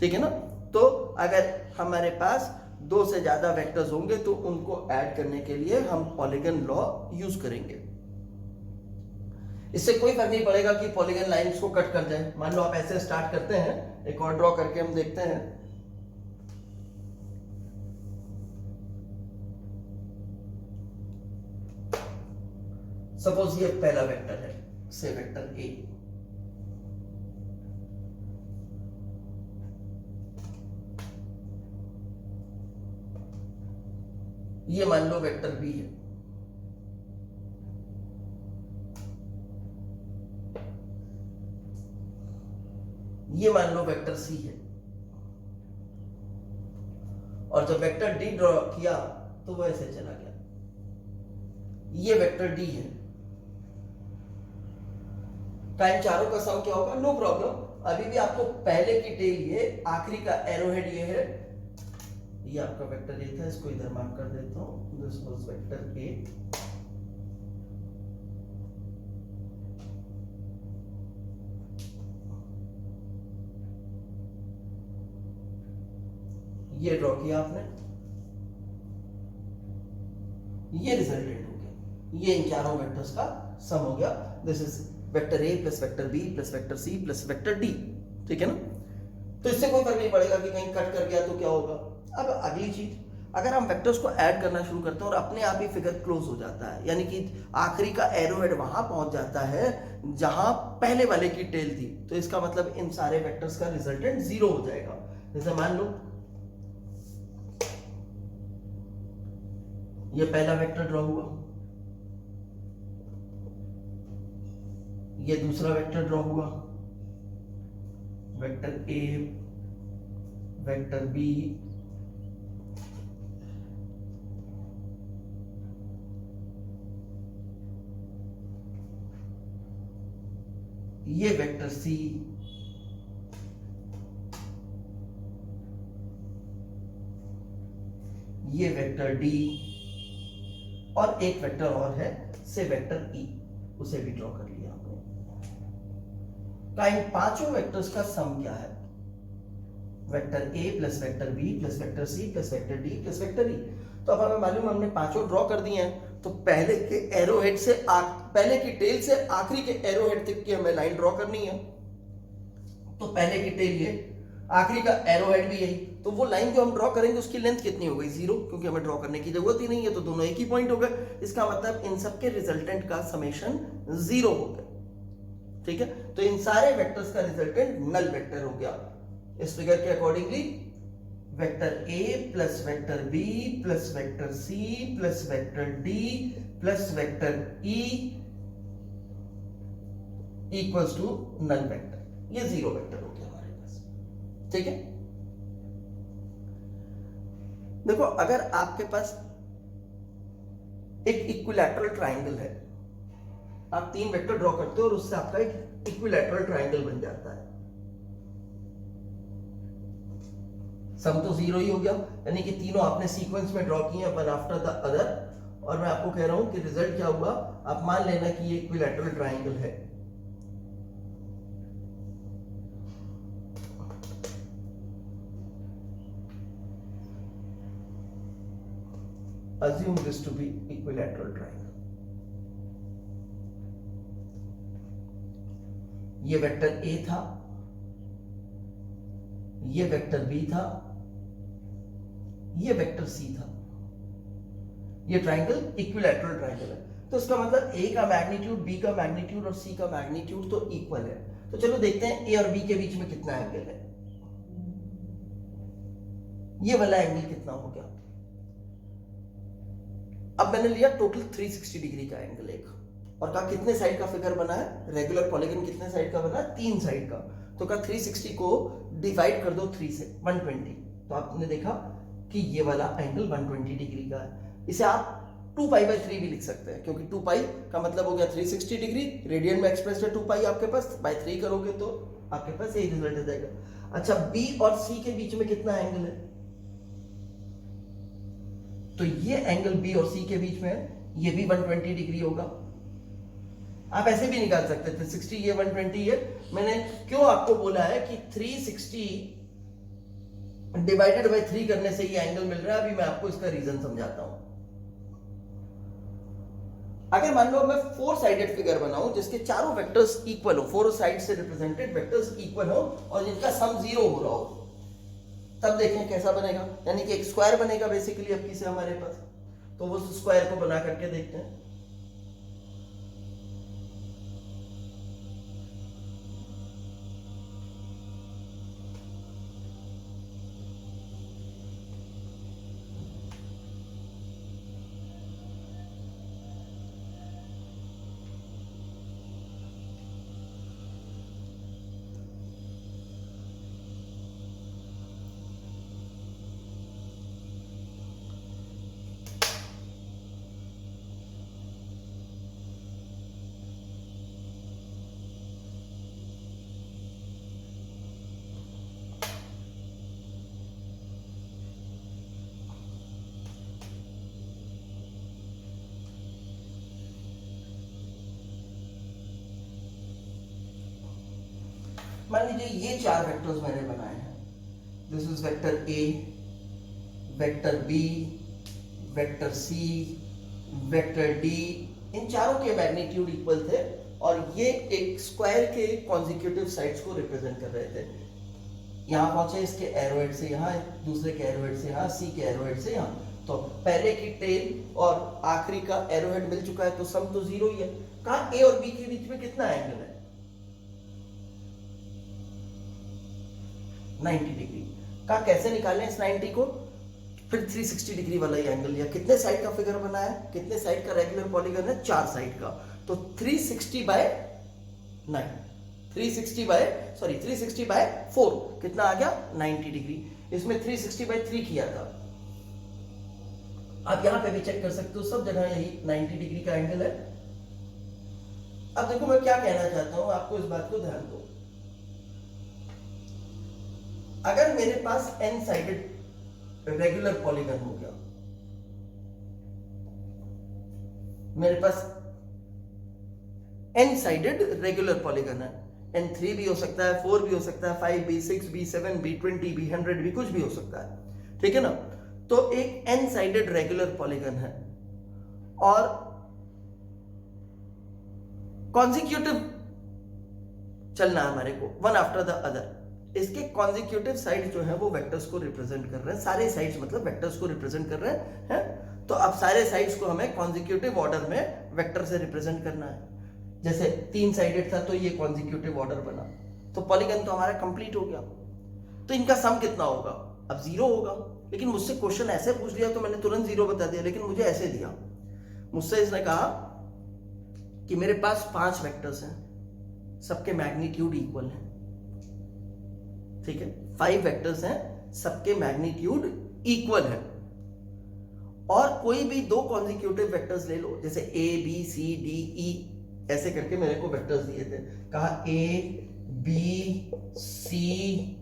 ठीक है ना। तो अगर हमारे पास दो से ज्यादा वेक्टर्स होंगे तो उनको ऐड करने के लिए हम पॉलीगन लॉ यूज करेंगे। इससे कोई फर्क नहीं पड़ेगा कि पॉलीगन लाइंस को कट कर जाए। मान लो आप ऐसे स्टार्ट करते हैं, एक और ड्रॉ करके हम देखते हैं। सपोज ये पहला वेक्टर है, से वेक्टर A, ये मान लो वेक्टर B है, ये मान लो वेक्टर C है, और जब वेक्टर D ड्रॉ किया तो वो ऐसे चला गया। ये वेक्टर डी है, का इन चारों का सम क्या होगा? No problem. अभी भी आपको पहले की टेल ये, आखिरी का एरोहेड ये है, ये आपका वेक्टर ए था, इसको इधर मार्क कर देता हूं, दिस वाज वेक्टर ए। ये ड्रॉ किया आपने, ये रिजल्टेंट हो गया, ये इन चारों वेक्टर्स का सम हो गया। This is vector A plus vector B plus vector C plus vector D, ठीक है ना? तो इससे कोई फर्क नहीं पड़ेगा कि कहीं कट कर गया तो क्या होगा। अब अगली चीज, अगर हम वेक्टर्स को ऐड करना शुरू करते हैं और अपने आप ही फिगर क्लोज हो जाता है, यानी कि आखिरी का एरोहेड वहां पहुंच जाता है जहां पहले वाले की टेल थी, तो इसका मतलब इन सारे वेक्टर्स का रिजल्टेंट 0 हो जाएगा। जैसे मान लो ये पहला वेक्टर ड्रॉ हुआ, ये दूसरा वेक्टर ड्रॉ हुआ, वेक्टर ए, वेक्टर बी, ये वेक्टर सी, ये वेक्टर डी, और एक वेक्टर और है से वेक्टर ई, उसे भी ड्रॉ कर लिया हमने। का इन पांचों वेक्टर्स का सम क्या है? Vector A plus vector B plus vector C plus vector D plus vector E. तो अब हमें मालूम है, हमने पांचों ड्रॉ कर दिए हैं, तो पहले के एरोहेड से पहले की टेल से आखिरी के एरोहेड तक की हमें लाइन ड्रॉ करनी है। तो पहले की टेल ये, आखिरी का एरोहेड भी यही, तो वो लाइन जो हम ड्रॉ करेंगे उसकी लेंथ कितनी हो गई? 0, क्योंकि हमें ड्रॉ करने की जरूरत ही नहीं है, तो दोनों एक ही पॉइंट हो गए। इसका मतलब इन सब के रिजल्टेंट का समेशन 0 हो गया, ठीक है? तो इन सारे वेक्टर्स का रिजल्टेंट नल वेक्टर हो गया। इस फिगर के accordingly vector A plus vector B plus vector C plus vector D plus vector E equals to null vector, ये 0 वेक्टर हो गया हमारे पास, ठीक है? देखो, अगर आपके पास एक इक्विलैटरल ट्राइंगल है, आप 3 वेक्टर ड्रॉ करते हो और उससे आपका एक इक्विलैटरल ट्राइंगल बन जाता है, सम तो 0 ही हो गया, यानी कि तीनों आपने सीक्वेंस में ड्रॉ किए हैं, वन आफ्टर द अदर, और मैं आपको कह रहा हूं कि रिजल्ट क्या हुआ। आप मान लेना कि ये इक्विलैटरल ट्राइंगल है, assume this to be equilateral triangle। ये वेक्टर ए था, ये वेक्टर बी था, ये वेक्टर सी था, ये ट्राइंगल इक्विलैटरल ट्राइंगल है। तो इसका मतलब ए का मैग्नीट्यूड, बी का मैग्नीट्यूड और सी का मैग्नीट्यूड तो इक्वल है। तो चलो देखते हैं ए और बी के बीच में कितना एंगल है। ये वाला एंगल कितना हो गया? अब मैंने लिया टोटल 360 डिग्री का एंगल एक, और कहा कितने साइड का फिगर बना है? रेगुलर पॉलीगन कितने साइड का बना है? 3 साइड का। तो कहा 360 को डिवाइड कर दो 3 से, 120। तो आपने देखा कि ये वाला एंगल 120 डिग्री का है। इसे आप 2π/3 भी लिख सकते हैं, क्योंकि 2π का मतलब हो गया 360 डिग्री, रेडियन में एक्सप्रेस है 2π आपके पास, बाय 3 करोगे तो आपके पास यही रिजल्ट आ जाएगा। अच्छा, बी और सी के बीच में कितना एंगल है? तो ये एंगल बी और सी के बीच में है, ये भी 120 डिग्री होगा। आप ऐसे भी निकाल सकते थे, 60 ये 120 है। मैंने क्यों आपको बोला है कि 360 डिवाइडेड बाय 3 करने से ये एंगल मिल रहा है, अभी मैं आपको इसका रीजन समझाता हूं। अगर मान लो मैं 4 साइडेड फिगर बनाऊं जिसके चारों वेक्टर्स इक्वल हो, 4 साइड से रिप्रेजेंटेड वेक्टर्स इक्वल हो और जिनका सम 0 हो रहा हो, तब देखें कैसा बनेगा। यानी कि एक स्क्वायर बनेगा बेसिकली अब से हमारे पास। तो वो स्क्वायर को बना करके देखते हैं। मान लीजिए ये 4 वेक्टर्स मैंने बनाए हैं, this is vector A, vector B, vector C, vector D, इन चारों के मैग्नीट्यूड इक्वल थे और ये एक स्क्वायर के कॉन्जिक्यूटिव साइड्स को रिप्रेजेंट कर रहे थे। यहां पहुंचे इसके एरोहेड से यहां, दूसरे के एरोहेड से यहां, सी के एरोहेड से यहां, तो पहले की टेल और आखिरी का एरोहेड मिल चुका है तो सम तो 0 ही है। कहा ए और बी के बीच में कितना एंगल है? 90 डिग्री। कहा कैसे निकालें इस 90 को? फिर 360 डिग्री वाला ही एंगल लिया। कितने साइड का फिगर बना है? कितने साइड का रेगुलर पॉलीगन है? 4 साइड का, तो 360 बाय 9, 360 बाय 4 कितना आ गया? 90 डिग्री। इसमें 360 बाय 3 किया था। आप यहां पे भी चेक कर सकते हो, सब जगह यही 90 डिग्री का एंगल है। अब देखो मैं क्या कहना चाहता हूं, आपको इस बात को ध्यान दो। अगर मेरे पास n साइडेड रेगुलर पॉलीगन हो गया, मेरे पास n साइडेड रेगुलर पॉलीगन है, n3 भी हो सकता है, 4 भी हो सकता है, 5 भी, 6 भी, 7 भी, 20 भी, 100 भी, कुछ भी हो सकता है, ठीक है ना। तो एक n साइडेड रेगुलर पॉलीगन है और कॉन्जिक्यूटिव चलना है हमारे को, वन आफ्टर द अदर। इसके कॉन्जिक्यूटिव साइड जो है वो वेक्टर्स को रिप्रेजेंट कर रहे हैं, सारे साइड्स मतलब वेक्टर्स को रिप्रेजेंट कर रहे हैं। तो अब सारे साइड्स को हमें कॉन्जिक्यूटिव ऑर्डर में वेक्टर से रिप्रेजेंट करना है। जैसे 3 साइडेड था तो ये कॉन्जिक्यूटिव ऑर्डर बना, तो पॉलीगन तो हमारा कंप्लीट हो गया। तो इनका सम कितना होगा? अब 0 होगा। लेकिन मुझसे क्वेश्चन ऐसे पूछ लिया तो मैंने तुरंत 0 बता दिया, लेकिन मुझे ऐसे दिया। मुझसे इसने कहा कि मेरे पास 5 वेक्टर्स हैं, सबके मैग्नीट्यूड इक्वल है, ठीक है। 5 वेक्टर्स हैं, सबके मैग्नीट्यूड इक्वल है और कोई भी 2 कॉन्जिक्यूटिव वेक्टर्स ले लो, जैसे ए बी सी डी ई ऐसे करके मेरे को वेक्टर्स दिए थे। कहा A B C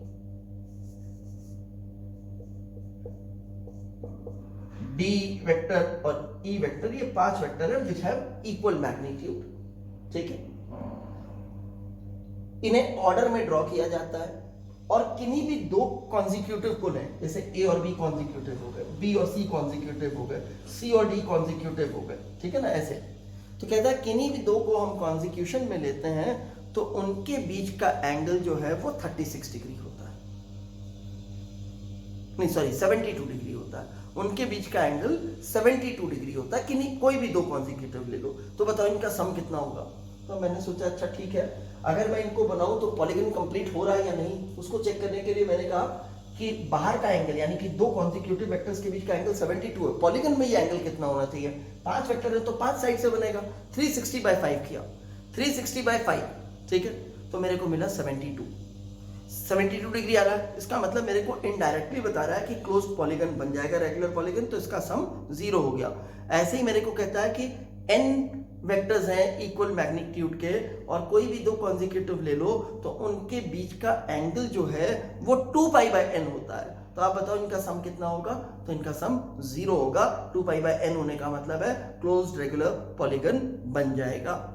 D vector और ई वेक्टर, ये 5 वेक्टर है विच हैव इक्वल मैग्नीट्यूड, ठीक है। इन्हें ऑर्डर में ड्रॉ किया जाता है और किन्हीं भी 2 कॉन्जिक्यूटिव को लें, जैसे ए और बी कॉन्जिक्यूटिव हो गए, बी और सी कॉन्जिक्यूटिव हो गए, सी और डी कॉन्जिक्यूटिव हो गए, ठीक है ना। ऐसे तो कहता है किन्हीं भी 2 को हम कॉन्जिक्यूशन में लेते हैं तो उनके बीच का एंगल जो है वो 36 डिग्री होता है, नहीं सॉरी 72 डिग्री होता है। उनके बीच का एंगल 72 डिग्री होता है, किन्हीं कोई भी 2 कॉन्जिक्यूटिव ले लो। तो बताओ इनका सम कितना होगा? तो मैंने सोचा अच्छा ठीक है, अगर मैं इनको बनाऊं तो पॉलीगन कंप्लीट हो रहा है या नहीं, उसको चेक करने के लिए मैंने कहा कि बाहर का एंगल यानी कि 2 कॉन्जिक्यूटिव वेक्टर्स के बीच का एंगल 72 है, पॉलीगन में ये एंगल कितना होना चाहिए? 5 वेक्टर है तो 5 साइड से बनेगा, 360 बाय 5 किया, 360 बाय 5, ठीक है। तो मेरे को मिला 72 डिग्री आ रहा है। इसका मतलब मेरे को इनडायरेक्टली बता रहा है कि क्लोज्ड पॉलीगन बन जाएगा रेगुलर पॉलीगन, तो इसका सम 0 हो गया। ऐसे ही मेरे को कहता है कि n वेक्टर्स हैं इक्वल मैग्नीट्यूड के और कोई भी 2 कॉन्जिक्यूटिव ले लो तो उनके बीच का एंगल जो है वो 2 पाई बाय n होता है। तो आप बताओ इनका सम कितना होगा? तो इनका सम 0 होगा। 2 पाई बाय n होने का मतलब है क्लोज्ड रेगुलर पॉलीगन बन जाएगा।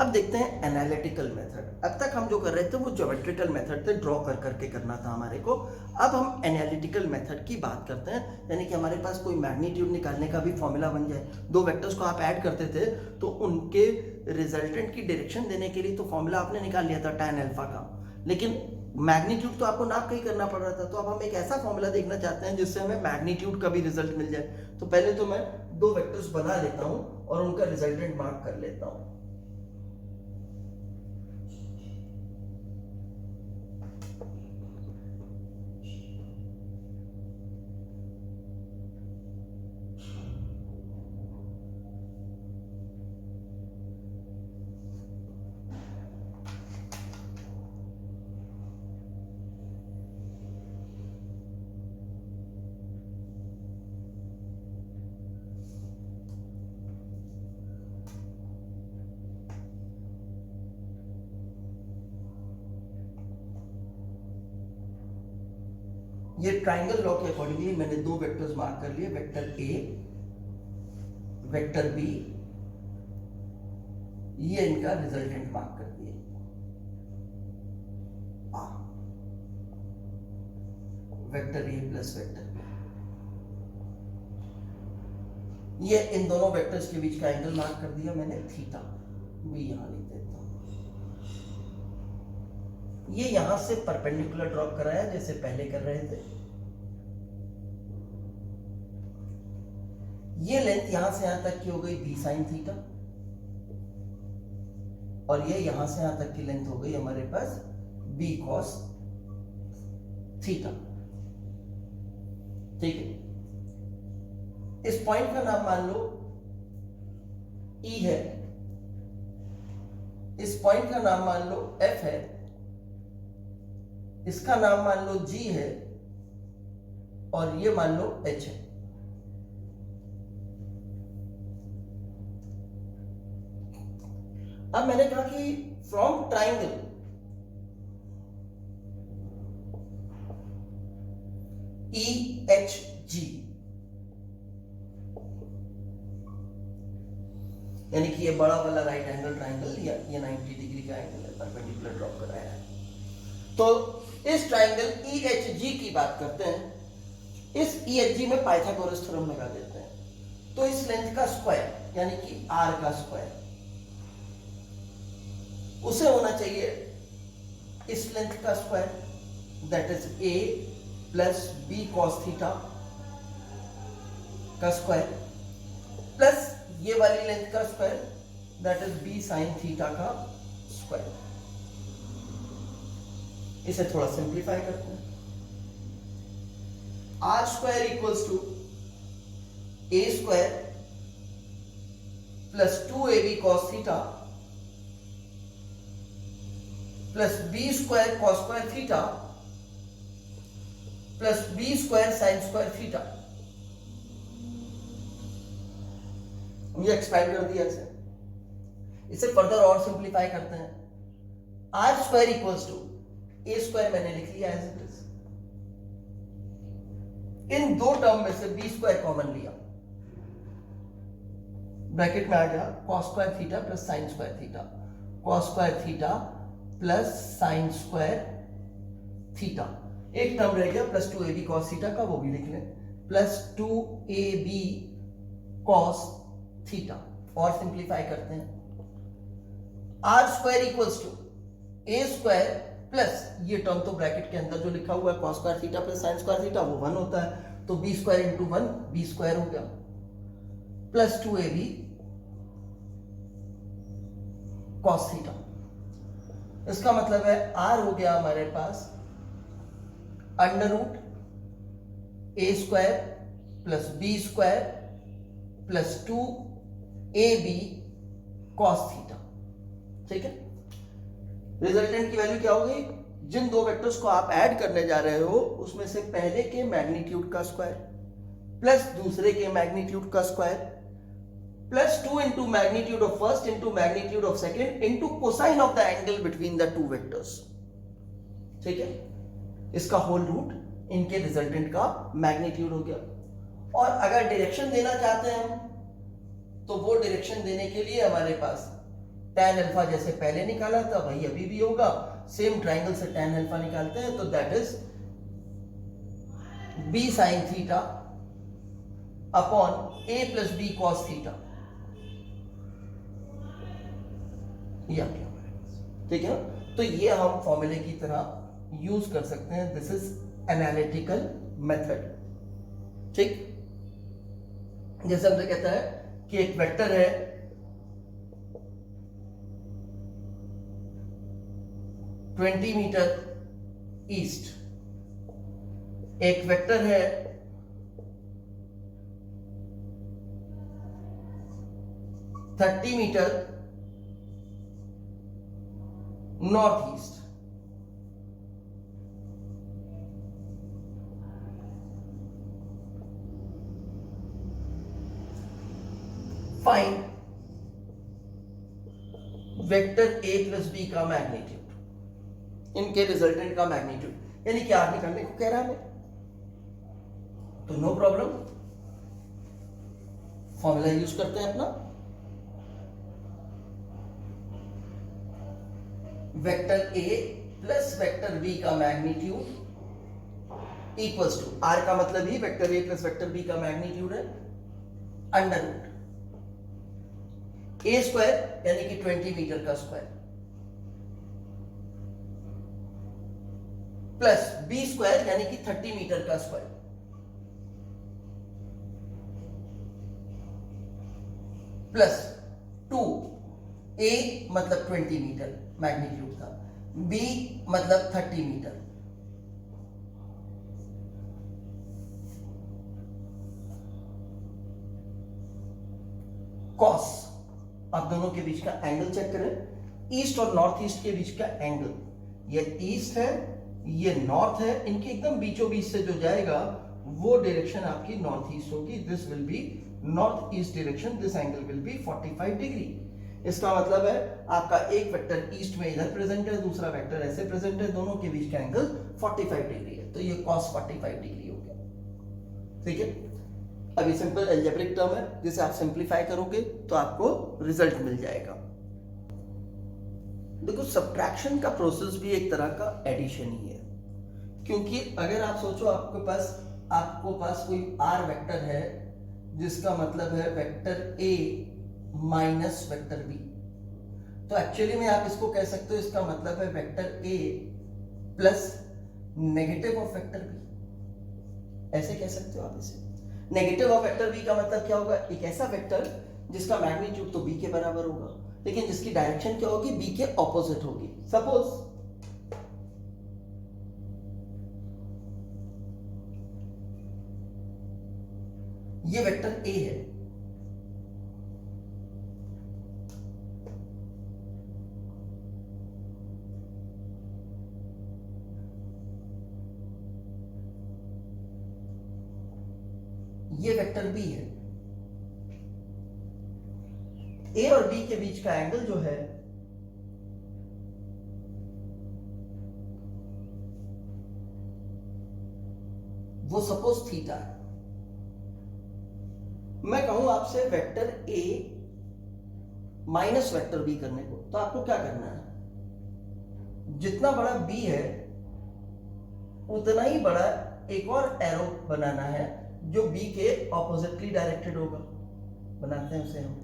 अब देखते हैं एनालिटिकल मेथड। अब तक हम जो कर रहे थे वो ज्योमेट्रिकल मेथड थे, ड्रॉ कर करके करना था हमारे को। अब हम एनालिटिकल मेथड की बात करते हैं, यानी कि हमारे पास कोई मैग्नीट्यूड निकालने का भी फॉर्मूला बन जाए। 2 वेक्टर्स को आप ऐड करते थे तो उनके रिजल्टेंट की डायरेक्शन देने के लिए तो फॉर्मूला आपने निकाल लिया था tan अल्फा का, लेकिन मैग्नीट्यूड तो आपको नाप के ही करना पड़ रहा था। तो अब हम एक ऐसा फॉर्मूला देखना चाहते हैं जिससे हमें मैग्नीट्यूड का भी रिजल्ट मिल जाए। तो पहले तो मैं 2 वेक्टर्स बना लेता हूं और उनका रिजल्टेंट मार्क कर लेता हूं। ये ट्राइंगल लॉ के अकॉर्डिंगली मैंने 2 वेक्टर्स मार्क कर लिए, वेक्टर ए, वेक्टर बी, ये इनका रिजल्टेंट मार्क कर दिए। आ, vector A plus vector B, ये इन दोनों वेक्टर्स के बीच का एंगल मार्क कर दिया मैंने थीटा, भी यहां लिख देता हूं। ये यहां से परपेंडिकुलर ड्रॉप कराया जैसे पहले कर रहे थे। ये लेंथ यहां से यहां तक की हो गई बी साइन थीटा, और ये यहां से यहां तक की लेंथ हो गई हमारे पास बी कॉस थीटा। ठीक है, इस पॉइंट का नाम मान लो E है, इस पॉइंट का नाम मान लो F है, इसका नाम मान लो G है, और ये मान लो H है। अब मैंने कहा कि फ्रॉम ट्राइंगल EHG, यानी कि ये बड़ा वाला राइट एंगल ट्राइंगल या ये 90 डिग्री का एंगल है, परपेंडिकुलर ड्रॉप कराया है। तो इस ट्राइंगल EHG की बात करते हैं। इस EHG में पाइथागोरस थ्योरम लगा देते हैं। तो इस लेंथ का स्क्वायर यानी कि R का स्क्वायर उसे होना चाहिए इस लेंथ का square, that is A plus B cos theta का स्क्वायर, प्लस ये वाली लेंथ का square, that is B sine theta का स्क्वायर। इसे थोड़ा सिंप्लीफाई करते हैं। R square equals to A square plus 2ab cos theta plus B square cos square theta plus B square sine square theta. ये expand कर दिया इसे further और सिंप्लीफाई करते हैं। R square equals to A square मैंने लिख लिया एज इट इज। इन दो टर्म में से बी स्क्वायर कॉमन लिया, ब्रैकेट में आ गया cos square theta plus sine square theta, cos square theta plus sine square theta. एक टर्म रह गया प्लस 2ab cos थीटा का, वो भी लिख लें, प्लस 2ab cos थीटा। और सिंप्लीफाई करते हैं। R square equals to A square plus ये टर्म तो ब्रैकेट के अंदर जो लिखा हुआ है cos square theta plus sine square theta वो 1 होता है, तो B square into 1 B square हो गया, प्लस 2ab cos थीटा। इसका मतलब है आर हो गया हमारे पास under root A square plus B square plus 2ab cos theta. ठीक है, रिजल्टेंट की वैल्यू क्या हो गई? जिन दो वेक्टर्स को आप ऐड करने जा रहे हो उसमें से पहले के मैग्नीट्यूड का स्क्वायर प्लस दूसरे के मैग्नीट्यूड का square plus 2 into magnitude of first into magnitude of second into cosine of the angle between the two vectors। ठीक है, इसका होल रूट इनके रिजल्टेंट का मैग्नीट्यूड हो गया। और अगर डायरेक्शन देना चाहते हैं हम, तो वो डायरेक्शन देने के लिए हमारे पास tan अल्फा जैसे पहले निकाला था वही अभी भी होगा, सेम ट्राइंगल से tan अल्फा निकालते हैं, तो that is b sin theta upon a plus B cos theta. या क्या, ठीक है ना? तो ये हम फॉर्मूले की तरह यूज कर सकते हैं। This is analytical method. ठीक, जैसे हमसे कहता है कि एक वेक्टर है ट्वेंटी मीटर ईस्ट, एक वेक्टर है 30 metre north east. Find vector A plus B का मैग्नीट्यूड, इनके रिजल्टेंट का मैग्नीट्यूड, यानी कि आर निकालने को कह रहा है हमें, तो नो प्रॉब्लम, फॉर्मूला यूज करते हैं अपना। Vector A plus vector B का मैग्नीट्यूड इक्वल्स टू, आर का मतलब ही vector A plus vector B का मैग्नीट्यूड है, अंडर रूट ए स्क्वायर यानी कि 20 मीटर का स्क्वायर प्लस बी स्क्वायर यानी कि 30 मीटर का स्क्वायर प्लस 2, ए मतलब 20 मीटर मैग्नीट्यूड का, बी मतलब 30 मीटर, कॉस, आप दोनों के बीच का एंगल चेक करें, ईस्ट और नॉर्थ ईस्ट के बीच का एंगल, ये ईस्ट है ये नॉर्थ है, इनके एकदम बीचों बीच से जो जाएगा वो डायरेक्शन आपकी नॉर्थ ईस्ट होगी, this will be north east direction, this angle will be 45 degree. इसका मतलब है आपका एक वेक्टर ईस्ट में इधर प्रेजेंट है, दूसरा वेक्टर ऐसे प्रेजेंट है, दोनों के बीच का एंगल 45 डिग्री है, तो ये cos 45 डिग्री हो गया। ठीक है, अभी सिंपल अलजेब्रिक टर्म है जिसे आप सिंप्लीफाई करोगे तो आपको रिजल्ट मिल जाएगा। देखो सब्ट्रैक्शन का प्रोसेस भी एक तरह का एडिशन ही है, क्योंकि अगर आप सोचो आपको पास कोई आर वेक्टर है जिसका मतलब है vector A minus vector B, तो एक्चुअली में आप इसको कह सकते हो इसका मतलब है vector A plus negative of vector B, ऐसे कह सकते हो आप इसे। नेगेटिव ऑफ वेक्टर बी का मतलब क्या होगा, एक ऐसा वेक्टर जिसका मैग्नीट्यूड तो बी के बराबर होगा लेकिन जिसकी डायरेक्शन क्या होगी, बी के ऑपोजिट होगी। सपोज ये वेक्टर ए है, ये वेक्टर बी है, ए और बी के बीच का एंगल जो है वो सपोज थीटा है। मैं कहूं आपसे vector A minus vector B करने को, तो आपको क्या करना है, जितना बड़ा बी है उतना ही बड़ा एक और एरो बनाना है जो बी के ऑपोजिटली डायरेक्टेड होगा, बनाते हैं उसे हम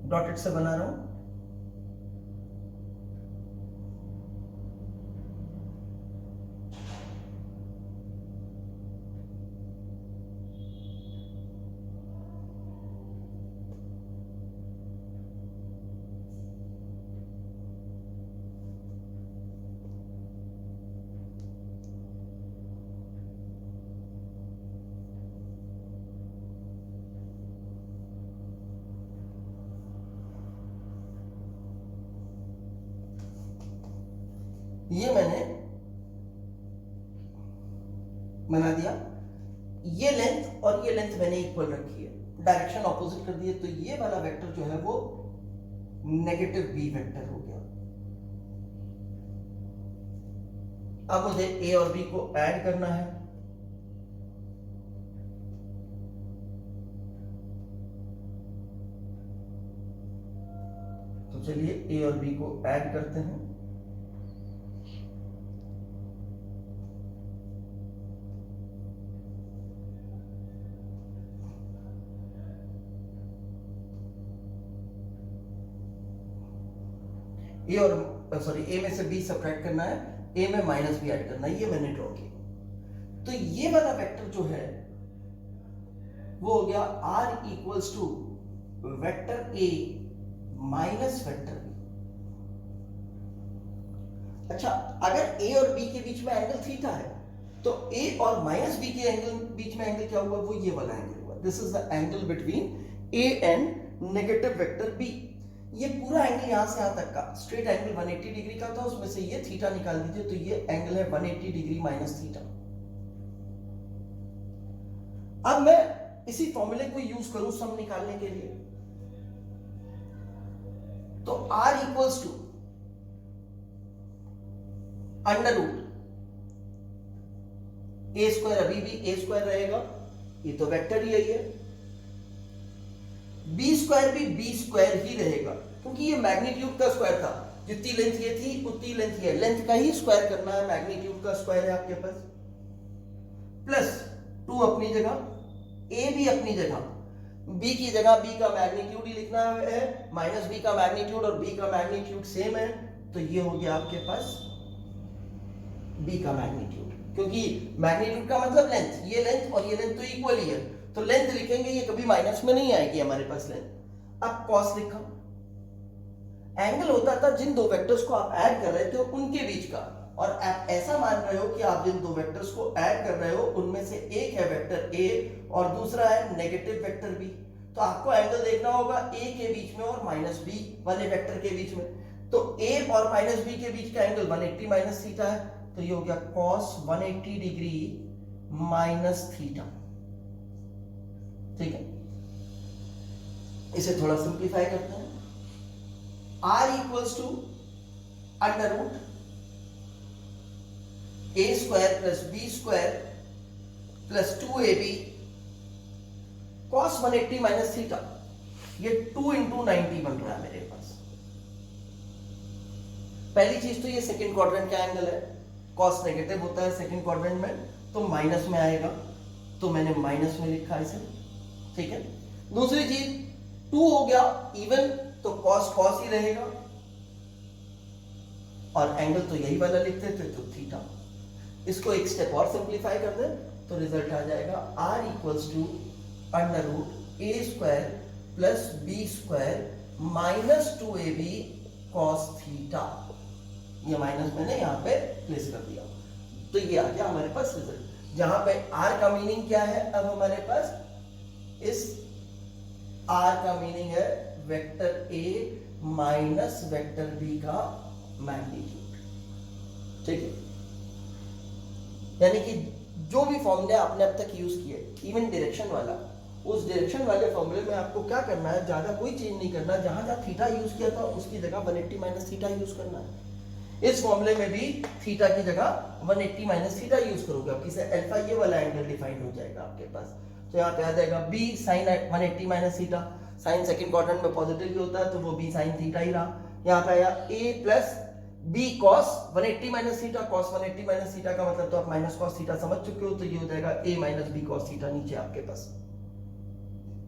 डॉटेड से बना रहा हूं। ये मैंने बना दिया, ये लेंथ और ये लेंथ मैंने इक्वल रखी है, डायरेक्शन ऑपोजिट कर दिए, तो ये वाला वेक्टर जो है वो नेगेटिव बी वेक्टर हो गया। अब मुझे ए और बी को ऐड करना है, तो चलिए ए और बी को ऐड करते हैं। ए और सॉरी ए में से बी सब्ट्रैक्ट करना है, ए में माइनस बी ऐड करना है, ये मैंने ड्रॉ किया। तो ये वाला वेक्टर जो है वो हो गया R equals to vector A minus vector B. अच्छा, अगर ए और बी के बीच में एंगल थीटा है तो ए और माइनस बी के एंगल बीच में एंगल क्या हुआ, वो ये वाला एंगल हुआ, this is the angle between A and negative vector B. ये पूरा एंगल यहां से यहां तक का स्ट्रेट एंगल 180 डिग्री का था, उसमें से ये थीटा निकाल दीजिए तो ये एंगल है 180 डिग्री माइनस थीटा। अब मैं इसी फॉर्मूले को यूज करूं सम निकालने के लिए, तो r equals to under root A square, अभी भी ए स्क्वायर रहेगा, ये तो वेक्टर ही है, बी स्क्वायर भी बी स्क्वायर ही रहेगा, क्योंकि ये मैग्नीट्यूड का स्क्वायर था, जितनी लेंथ ये थी उतनी लेंथ ये, लेंथ का ही स्क्वायर करना है, मैग्नीट्यूड का स्क्वायर है आपके पास, प्लस 2 अपनी जगह, ए भी अपनी जगह, बी की जगह बी का मैग्नीट्यूड ही लिखना है, माइनस बी का मैग्नीट्यूड और बी का मैग्नीट्यूड सेम है, तो ये हो गया आपके पास बी का मैग्नीट्यूड, क्योंकि मैग्नीट्यूड का मतलब लेंथ, ये लेंथ और ये लेंथ तो इक्वल ही है, तो लेंथ लिखेंगे, ये कभी माइनस में नहीं आएगी हमारे पास लेंथ। अब कॉस लिखा, एंगल होता था जिन दो वेक्टर्स को आप ऐड कर रहे थे उनके बीच का, और आप ऐसा मान रहे हो कि आप जिन दो वेक्टर्स को ऐड कर रहे हो उनमें से एक है वेक्टर ए और दूसरा है नेगेटिव वेक्टर बी, तो आपको एंगल देखना होगा ए के बीच में और माइनस बी वाले वेक्टर के बीच में, तो ए और माइनस बी के बीच का एंगल 180 माइनस थीटा है, तो ये हो गया कॉस 180 डिग्री माइनस थीटा। ठीक है, इसे थोड़ा सिंप्लीफाई करते हैं, r equals to under root a square plus b square plus 2ab cos 180 minus theta, ये 2 into 90 बन रहा है मेरे पास। पहली चीज तो ये सेकंड क्वाड्रेंट का एंगल है, cos नेगेटिव होता है सेकंड क्वाड्रेंट में, तो माइनस में आएगा, तो मैंने माइनस में लिखा इसे। ठीक है, दूसरी चीज 2 हो गया इवन, तो cos cos ही रहेगा, और एंगल तो यही वाला लिखते थे, तो थीटा। इसको एक स्टेप और सिंप्लीफाई कर दे तो रिजल्ट आ जाएगा r equals to under root A square plus B square minus 2ab cos theta, ये माइनस मैंने यहां पे प्लेस कर दिया, तो ये आ गया हमारे पास रिजल्ट, जहां पे r का मीनिंग क्या है, अब हमारे पास इस r का मीनिंग है vector a minus vector b का मैग्नीट्यूड। ठीक है, यानी कि जो भी फॉर्मूले आपने अब तक यूज किए, इवन डायरेक्शन वाला, उस डायरेक्शन वाले फॉर्मूले में आपको क्या करना है, ज्यादा कोई चेंज नहीं करना, जहां जहां थीटा यूज किया था उसकी जगह 180 माइनस थीटा यूज करना है। इस फॉर्मूले में भी थीटा की जगह 180 माइनस थीटा यूज करोगे, आपकी से अल्फा ये वाला एंगल डिफाइन हो जाएगा आपके पास, तो यहाँ पे आ जाएगा b sin 180 minus theta, sine second quadrant में पॉजिटिव ही होता है तो वो b sin थीटा ही रहा, यहाँ पे आया a plus b cos 180 minus theta, cos 180 minus theta का मतलब तो आप माइनस cos थीटा समझ चुके हो, तो ये हो जाएगा a minus b cos theta नीचे आपके पास।